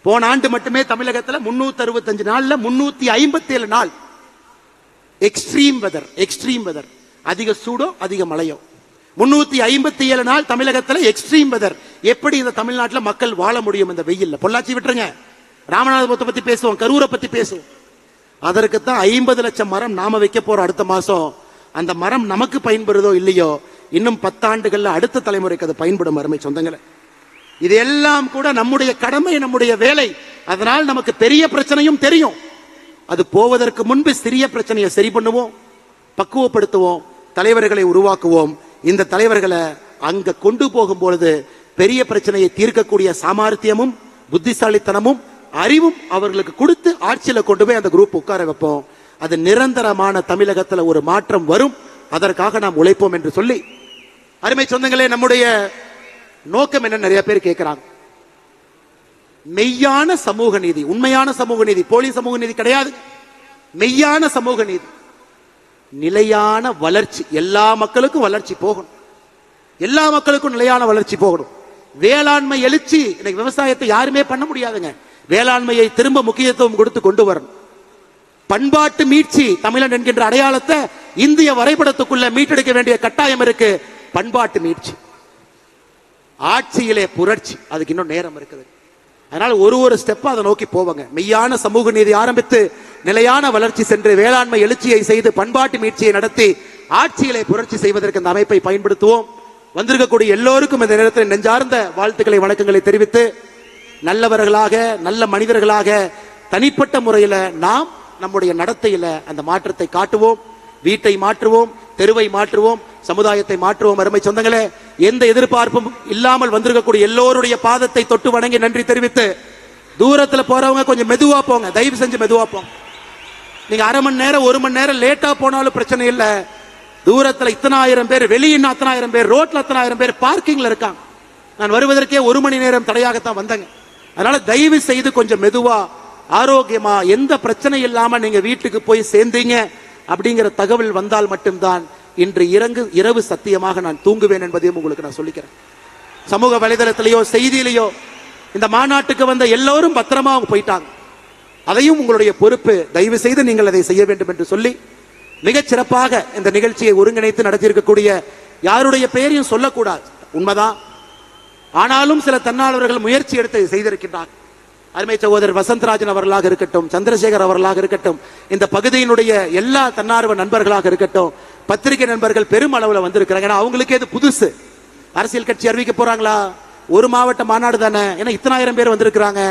S1: போன ஆண்டு மட்டுமே தமிழகத்தில் 365 நாள்ல 357 நாள் எக்ஸ்ட்ரீம் வெதர், அதிக சூடோ அதிக மழையோ, 357 நாள் தமிழகத்தில் எக்ஸ்ட்ரீம் வெதர். எப்படி இந்த தமிழ்நாட்டில் மக்கள் வாழ முடியும் இந்த வெயில்ல? பொள்ளாச்சி விட்டுருங்க, ராமநாதபுரத்தை பத்தி பேசுவோம், கரூரை பத்தி பேசுவோம். அதற்குத்தான் 50 லட்சம் மரம் நாம வைக்க போறோம் அடுத்த மாசம். அந்த மரம் நமக்கு பயன்படுதோ இல்லையோ, இன்னும் 10 ஆண்டுகள்ல அடுத்த தலைமுறைக்கு அது பயன்படும். அருமை சொந்தங்களே, இதெல்லாம் கூட நம்முடைய கடமை, நம்முடைய வேலை. அதனால் நமக்கு பெரிய பிரச்சனையும் தெரியும். அது போவதற்கு முன்பு சிறிய பிரச்சனையை சரி பண்ணுவோம், பக்குவப்படுத்துவோம், தலைவர்களை உருவாக்குவோம். இந்த தலைவர்களை அங்க கொண்டு போகும் பொழுது பெரிய பிரச்சனையை தீர்க்கக்கூடிய சாமர்த்தியமும் புத்திசாலித்தனமும் அறிவும் அவர்களுக்கு கொடுத்து ஆட்சியில கொண்டு போய் அந்த குரூப் உட்கார வைப்போம். அது நிரந்தரமான தமிழகத்தில் ஒரு மாற்றம் வரும். அதற்காக நாம் உழைப்போம் என்று சொல்லி, அருமை சொந்தங்களே, நம்முடைய நோக்கம் என்ன? நிறைய பேர் கேட்கிறாங்க. மெய்யான சமூக நீதி, உண்மையான சமூக நீதி, போலி சமூக நீதி கிடையாது. மெய்யான சமூக நீதி, நிலையான வளர்ச்சி. எல்லா மக்களுக்கும் வளர்ச்சி போகணும், எல்லா மக்களுக்கும் நிலையான வளர்ச்சி போகணும். வேளாண்மை எழுச்சி. இன்னைக்கு விவசாயத்தை யாருமே பண்ண முடியாதுங்க. வேளாண்மையை திரும்ப முக்கியத்துவம் கொடுத்து கொண்டு வரணும். பண்பாட்டு மீட்சி, தமிழன் என்கின்ற அடையாளத்தை இந்திய வரைபடத்துக்குள்ள மீட்டெடுக்க வேண்டிய கட்டாயம் இருக்கு. பண்பாட்டு மீட்சி, ஆட்சியிலே புரட்சி, அதுக்கு இன்னும் நேரம் இருக்குது. அதனால ஒரு ஸ்டெப்பா அதை நோக்கி போவாங்க. மெய்யான சமூக நீதி ஆரம்பித்து நிலையான வளர்ச்சி சென்று வேளாண்மை எழுச்சியை செய்து பண்பாட்டு மீட்சியை நடத்தி ஆட்சியிலே புரட்சி செய்வதற்கு இந்த அமைப்பை பயன்படுத்துவோம். வந்திருக்கக்கூடிய எல்லோருக்கும் இந்த நேரத்தில் நெஞ்சார்ந்த வாழ்த்துக்களை, வணக்கங்களை தெரிவித்து, நல்லவர்களாக, நல்ல மனிதர்களாக தனிப்பட்ட முறையில் நாம் நம்முடைய நடத்தையில அந்த மாற்றத்தை காட்டுவோம். வீட்டை மாற்றுவோம், தெருவை மாற்றுவோம், சமுதாயத்தை மாற்றுவோம். அருமை சொந்தங்களே, எந்த எதிர்பார்ப்பும் இல்லாமல் வந்திருக்கக்கூடிய எல்லோருடைய பாதத்தை தொட்டு வணங்கி நன்றி தெரிவித்து, தூரத்தில் போறவங்க கொஞ்சம் மெதுவா போங்க, தயவு செஞ்சு மெதுவா போங்க. நீங்க அரை மணி நேரம் 1 மணி நேரம் லேட்டா போனாலும் பிரச்சனை இல்லை. தூரத்தில் இத்தனை ஆயிரம் பேர், வெளியின அத்தனை ஆயிரம் பேர், ரோட்ல அத்தனை ஆயிரம் பேர் பார்க்கிங்ல இருக்காங்க. நான் வருவதற்கே 1 மணி நேரம் தடையாகத்தான் வந்தேங்க. அதனால தயவு செய்து கொஞ்சம் மெதுவா, ஆரோக்கியமா, எந்த பிரச்சனை இல்லாம நீங்க வீட்டுக்கு போய் சேர்ந்தீங்க அப்படிங்கிற தகவல் வந்தால் மட்டும்தான் இன்று இரவு சத்தியமாக நான் தூங்குவேன் என்பதையும் உங்களுக்கு நான் சொல்லிக்கிறேன். சமூக வலைதளத்திலேயோ செய்தியிலேயோ இந்த மாநாட்டுக்கு வந்த எல்லோரும் பத்திரமா அவங்க போயிட்டாங்க. அதையும் உங்களுடைய பொறுப்பு. தயவு செய்து நீங்கள் அதை செய்ய வேண்டும் என்று சொல்லி, மிகச் சிறப்பாக இந்த நிகழ்ச்சியை ஒருங்கிணைத்து நடத்தியிருக்கக்கூடிய யாருடைய பெயரையும் சொல்லக்கூடாது, உண்மைதான். ஆனாலும் சில தன்னாளர்கள் முயற்சி எடுத்து செய்திருக்கின்றார். அருமை சகோதரர் வசந்தராஜன் அவர்களாக இருக்கட்டும், சந்திரசேகர் அவர்களாக இருக்கட்டும், இந்த பகுதியினுடைய எல்லா தன்னார்வ நண்பர்களாக இருக்கட்டும், பத்திரிகை நண்பர்கள் பெரும் அளவில் வந்திருக்கிறாங்க. ஏன்னா அவங்களுக்கே இது புதுசு. அரசியல் கட்சி அறிவிக்க போறாங்களா? ஒரு மாவட்ட மாநாடு தானே, ஏன்னா இத்தனாயிரம் பேர் வந்திருக்கிறாங்க.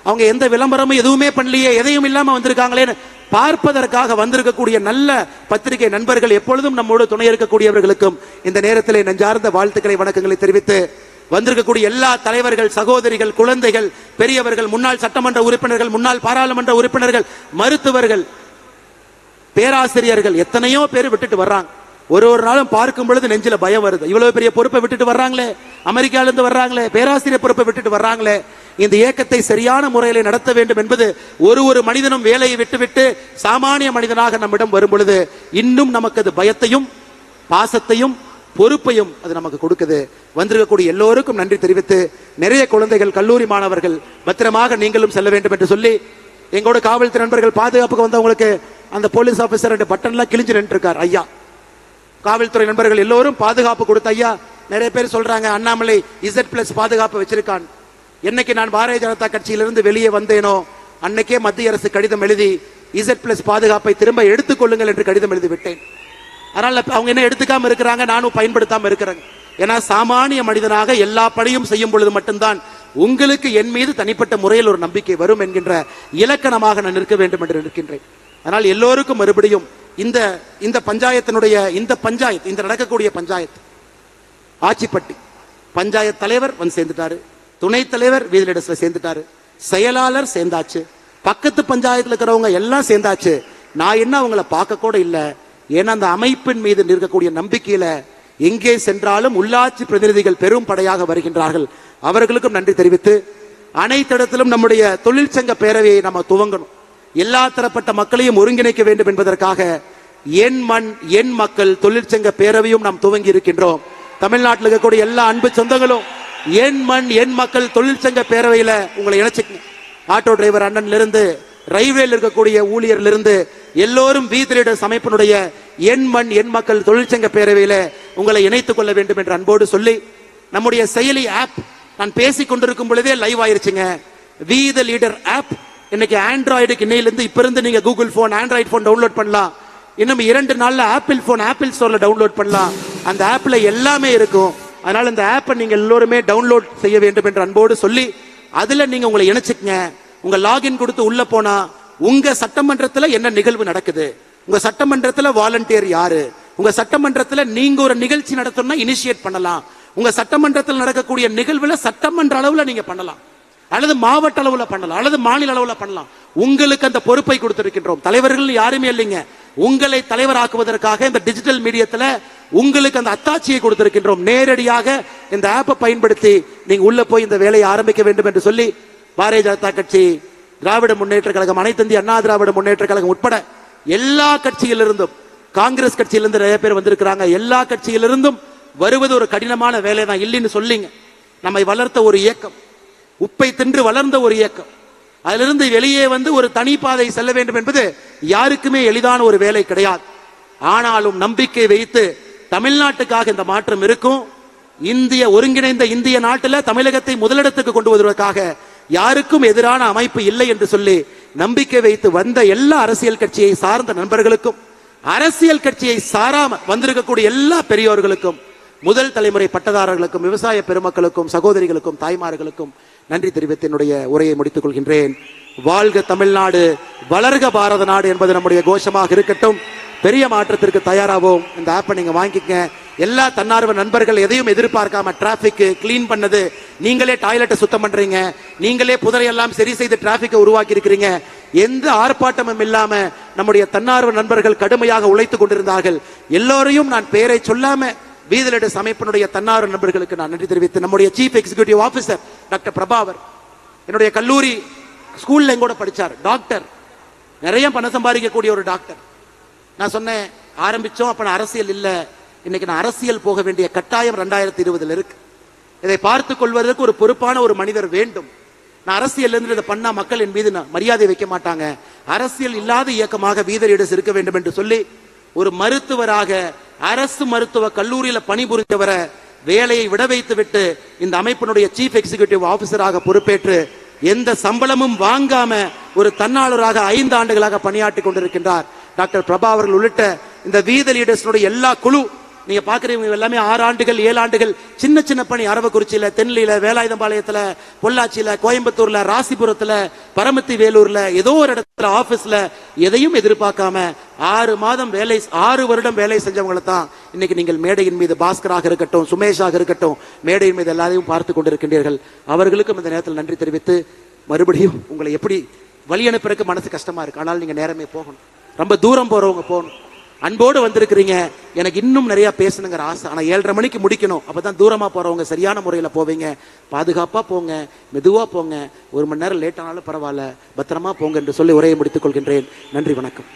S1: அவங்க எந்த விளம்பரமும் எதுவுமே பண்ணலையே, எதையும் இல்லாம வந்திருக்காங்களேன்னு பார்ப்பதற்காக வந்திருக்கக்கூடிய நல்ல பத்திரிகை நண்பர்கள் எப்பொழுதும் நம்மோடு துணை இருக்கக்கூடியவர்களுக்கும் இந்த நேரத்தில் நெஞ்சார்ந்த வாழ்த்துக்களை வணக்கங்களை தெரிவித்து, வந்திருக்கக்கூடிய எல்லா தலைவர்கள், சகோதரிகள், குழந்தைகள், பெரியவர்கள், முன்னாள் சட்டமன்ற உறுப்பினர்கள், முன்னாள் பாராளுமன்ற உறுப்பினர்கள், மருத்துவர்கள், பேராசிரியர்கள், எத்தனையோ பேர் விட்டுட்டு வர்றாங்க. ஒரு நாளும் பார்க்கும் பொழுது நெஞ்சில பயம் வருது. இவ்வளவு பெரிய பொறுப்பை விட்டுட்டு வர்றாங்களே, அமெரிக்கால இருந்து வர்றாங்களே, பேராசிரியர் பொறுப்பை விட்டுட்டு வர்றாங்களே. இந்த இயக்கத்தை சரியான முறையில் நடத்த வேண்டும் என்பது ஒரு மனிதனும் வேலையை விட்டுவிட்டு சாமானிய மனிதனாக நம்மிடம் வரும் பொழுது இன்னும் நமக்கு அது பயத்தையும் பாசத்தையும் பொறுப்பையும் அது நமக்கு கொடுக்குது. வந்திருக்கக்கூடிய எல்லோருக்கும் நன்றி தெரிவித்து, நிறைய குழந்தைகள், கல்லூரி மாணவர்கள் பத்திரமாக நீங்களும் செல்ல வேண்டும் என்று சொல்லி, எங்களோட காவல்துறை நண்பர்கள் பாதுகாப்புக்கு வந்தவங்களுக்கு அந்த போலீஸ் ஆபீசர் பட்டன்லாம் கிழிஞ்சு நின்று இருக்கார் ஐயா. காவல்துறை நண்பர்கள் எல்லோரும் பாதுகாப்பு கொடுத்த ஐயா. நிறைய பேர் சொல்றாங்க அண்ணாமலை Z+ பாதுகாப்பு வச்சிருக்கான். என்னைக்கு நான் பாரதிய ஜனதா கட்சியிலிருந்து வெளியே வந்தேனோ அன்னைக்கே மத்திய அரசு கடிதம் எழுதி Z+ பாதுகாப்பை திரும்ப எடுத்துக்கொள்ளுங்கள் என்று கடிதம் எழுதி விட்டேன். அதனால அவங்க என்ன எடுத்துக்காம இருக்கிறாங்க, நானும் பயன்படுத்தாம இருக்கிறேன். ஏன்னா சாமானிய மனிதனாக எல்லா பணியும் செய்யும் பொழுது மட்டும்தான் உங்களுக்கு என் மீது தனிப்பட்ட முறையில் ஒரு நம்பிக்கை வரும் என்கின்ற இலக்கணமாக நான் நிற்க வேண்டும் என்று நிற்கின்றேன். அதனால் எல்லோருக்கும் மறுபடியும் இந்த பஞ்சாயத்தினுடைய இந்த நடக்கக்கூடிய பஞ்சாயத்து ஆச்சிப்பட்டி பஞ்சாயத்து தலைவர் வந்து சேர்ந்துட்டாரு, துணைத் தலைவர் வீதிலிடஸ்ல சேர்ந்துட்டாரு, செயலாளர் சேர்ந்தாச்சு, பக்கத்து பஞ்சாயத்துல இருக்கிறவங்க எல்லாம் சேர்ந்தாச்சு. நான் என்ன அவங்கள பார்க்க கூட இல்லை. ஏன்னா அந்த அமைப்பின் மீது இருக்கக்கூடிய நம்பிக்கையில எங்கே சென்றாலும் உள்ளாட்சி பிரதிநிதிகள் பெரும் படையாக வருகின்றார்கள். அவர்களுக்கும் நன்றி தெரிவித்து, அனைத்து இடத்திலும் நம்முடைய தொழிற்சங்க பேரவையை நம்ம துவங்கணும். எல்லா தரப்பட்ட மக்களையும் ஒருங்கிணைக்க வேண்டும் என்பதற்காக என் மண் என் மக்கள் தொழிற்சங்க பேரவையும் நாம் துவங்கி இருக்கின்றோம். தமிழ்நாட்டில் இருக்கக்கூடிய எல்லா அன்பு சொந்தங்களும் என் மண் என் மக்கள் தொழிற்சங்க பேரவையில உங்களை இணைச்சுக்கணும். ஆட்டோ டிரைவர் அண்ணன்ல இருந்து, ரயில்வேல இருக்கக்கூடிய ஊழியர்ல இருந்து எல்லோரும் வீதி லீடர்ஸ் அமைப்பினுடைய என் மண் என் மக்கள் தொழிற்சங்க பேரவையில உங்களை இணைத்துக் கொள்ள வேண்டும் என்று அன்போடு சொல்லி, நம்முடைய செயலி ஆப் நான் பேசிக் கொண்டிருக்கும் பொழுதே லைவ் ஆயிருச்சுங்க. வி தி லீடர் ஆப் இன்னைக்கு ஆண்ட்ராய்டுக்கு இன்னையிலிருந்து இப்ப இருந்து நீங்க Google phone, android phone download பண்ணலாம். இன்னும் 2 நாள்ல ஆப்பிள் போன் ஆப்பிள் ஸ்டோர்ல டவுன்லோட் பண்ணலாம். அந்த ஆப்ல எல்லாமே இருக்கும். அதனால இந்த ஆப்பை நீங்க எல்லோருமே டவுன்லோட் செய்ய வேண்டும் என்று அன்போடு சொல்லி, அதுல நீங்க உங்களை இணைச்சுக்கங்க. உங்க லாகின் கொடுத்து உள்ள போனா உங்க சட்டமன்றத்துல என்ன நிகழ்வு நடக்குது, உங்க சட்டமன்றத்துல வாலண்டியர் யாரு, உங்க சட்டமன்றத்துல நீங்க ஒரு நிகழ்ச்சி நடத்தணும்னா இனிஷியேட் பண்ணலாம். உங்க சட்டமன்றத்தில் நடக்கக்கூடிய நிகழ்வுல சட்டமன்ற அளவுல நீங்க பண்ணலாம், அல்லது மாவட்ட அளவுல பண்ணலாம், அல்லது மாநில அளவுல பண்ணலாம். உங்களுக்கு அந்த பொறுப்பை கொடுத்திருக்கின்றோம். தலைவர்கள் யாருமே இல்லைங்க. உங்களை தலைவராக்குவதற்காக இந்த டிஜிட்டல் மீடியத்துல உங்களுக்கு அந்த அத்தாட்சியை கொடுத்திருக்கின்றோம். நேரடியாக இந்த ஆப்பை பயன்படுத்தி நீங்க உள்ள போய் இந்த வேலையை ஆரம்பிக்க வேண்டும் என்று சொல்லி, பாரதிய ஜனதா கட்சி, திராவிட முன்னேற்ற கழகம், அனைத்து இந்திய அண்ணா திராவிட முன்னேற்ற கழகம் உட்பட எல்லா கட்சியிலிருந்தும், காங்கிரஸ் கட்சியிலிருந்து நிறைய பேர் வந்திருக்கிறாங்க. எல்லா கட்சியிலிருந்தும் வருவது ஒரு கடினமான வேலை தான், இல்லைன்னு சொல்லிங்க. நம்மை வளர்த்த ஒரு இயக்கம், உப்பை தின்று வளர்ந்த ஒரு இயக்கம், அதிலிருந்து வெளியே வந்து ஒரு தனி பாதை செல்ல வேண்டும் என்பது யாருக்குமே எளிதான ஒரு வேலை கிடையாது. ஆனாலும் நம்பிக்கை வைத்து தமிழ்நாட்டுக்காக இந்த மாற்றம் இருக்கும். ஒருங்கிணைந்த இந்திய நாட்டில் தமிழகத்தை முதலிடத்துக்கு கொண்டு வருவதற்காக யாருக்கும் எதிரான அமைப்பு இல்லை என்று சொல்லி நம்பிக்கை வைத்து வந்த எல்லா அரசியல் கட்சியை சார்ந்த நண்பர்களுக்கும், அரசியல் கட்சியை சாராம வந்திருக்கக்கூடிய எல்லா பெரியோர்களுக்கும், முதல் தலைமுறை பட்டதாரர்களுக்கும், விவசாய பெருமக்களுக்கும், சகோதரிகளுக்கும், தாய்மார்களுக்கும் நன்றி தெரிவித்து என்னுடைய உரையை முடித்துக் கொள்கின்றேன். வாழ்க தமிழ்நாடு, வளர்க பாரத நாடு என்பது நம்முடைய கோஷமாக இருக்கட்டும். பெரிய மாற்றத்திற்கு தயாராகவும் இந்த ஆப்பை நீங்க வாங்கிக்க. எல்லா தன்னார்வ நண்பர்கள் எதையும் எதிர்பார்க்காம டிராபிக் கிளீன் பண்ணது, நீங்களே டாய்லெட்டை சுத்தம் பண்றீங்க, நீங்களே புதரையெல்லாம் சரி செய்து டிராபிக்கை உருவாக்கி இருக்கிறீங்க. எந்த ஆர்ப்பாட்டமும் இல்லாம நம்முடைய தன்னார்வ நண்பர்கள் கடுமையாக உழைத்துக் கொண்டிருந்தார்கள். எல்லோரையும் நான் பெயரை சொல்லாம வீதி லீடர்ஸ் அமைப்பினுடைய தன்னார்வ நண்பர்களுக்கு நான் நன்றி தெரிவித்து, நம்முடைய சீஃப் எக்ஸிகியூட்டிவ் ஆபீசர் டாக்டர் பிரபாவர், என்னுடைய கல்லூரி ஸ்கூல்ல எங்கூட படிச்சார், டாக்டர், நிறைய பணம் சம்பாதிக்கக்கூடிய ஒரு டாக்டர். நான் சொன்னேன் ஆரம்பிச்சோம், அப்ப நான் அரசியல் இல்ல, இன்னைக்கு நான் அரசியல் போக வேண்டிய கட்டாயம் 2020 இருக்கு. இதை பார்த்துக் கொள்வதற்கு ஒரு பொறுப்பான ஒரு மனிதர் வேண்டும். நான் அரசியல் இருந்து இதை பண்ணா மக்கள் என் மீது மரியாதை வைக்க மாட்டாங்க, அரசியல் இல்லாத இயக்கமாக வீதி லீடர்ஸ் இருக்க வேண்டும் என்று சொல்லி, ஒரு மருத்துவராக அரசு மருத்துவ கல்லூரியில பணிபுரிந்தவரை வேலையை விட வைத்து விட்டு இந்த அமைப்பினுடைய சீஃப் எக்ஸிகியூட்டிவ் ஆபீசராக பொறுப்பேற்று எந்த சம்பளமும் வாங்காம ஒரு தன்னாளராக 5 ஆண்டுகளாக பணியாற்றி கொண்டிருக்கின்றார் டாக்டர் பிரபா அவர்கள் உள்ளிட்ட இந்த வீதி லீடர்ஸ் எல்லா குழு நீங்க பாக்குறீங்க எல்லாமே 6 ஆண்டுகள் 7 ஆண்டுகள் சின்ன சின்ன பணி. அரவக்குறிச்சியில, தென்னில, வேலாயுதம்பாளையத்துல, பொள்ளாச்சியில, கோயம்புத்தூர்ல, ராசிபுரத்துல, பரமத்தி வேலூர்ல, ஏதோ ஒரு இடத்துல ஆபீஸ்ல எதையும் எதிர்பார்க்காம 6 மாதம் வேலை, 6 வருடம் வேலை செஞ்சவங்களை தான் இன்னைக்கு நீங்கள் மேடையின் மீது பாஸ்கராக இருக்கட்டும், சுமேஷாக இருக்கட்டும், மேடையின் மீது எல்லாரையும் பார்த்து கொண்டிருக்கின்றீர்கள். அவர்களுக்கும் இந்த நேரத்தில் நன்றி தெரிவித்து, மறுபடியும் உங்களை எப்படி வழி அனுப்புறதுக்கு மனசு கஷ்டமா இருக்கு. ஆனால் நீங்க நேரமே போகணும். ரொம்ப தூரம் போறவங்க போகணும். அன்போடு வந்திருக்கிறீங்க. எனக்கு இன்னும் நிறைய பேசணுங்கிற ஆசை. ஆனா 7:30 மணிக்கு முடிக்கணும். அப்பதான் தூரமா போறவங்க சரியான முறையில போவீங்க. பாதுகாப்பா போங்க, மெதுவா போங்க. 1 மணி நேரம் லேட் ஆனாலும் பரவாயில்ல, பத்திரமா போங்க என்று சொல்லி உரையை முடித்துக் கொள்கின்றேன். நன்றி, வணக்கம்.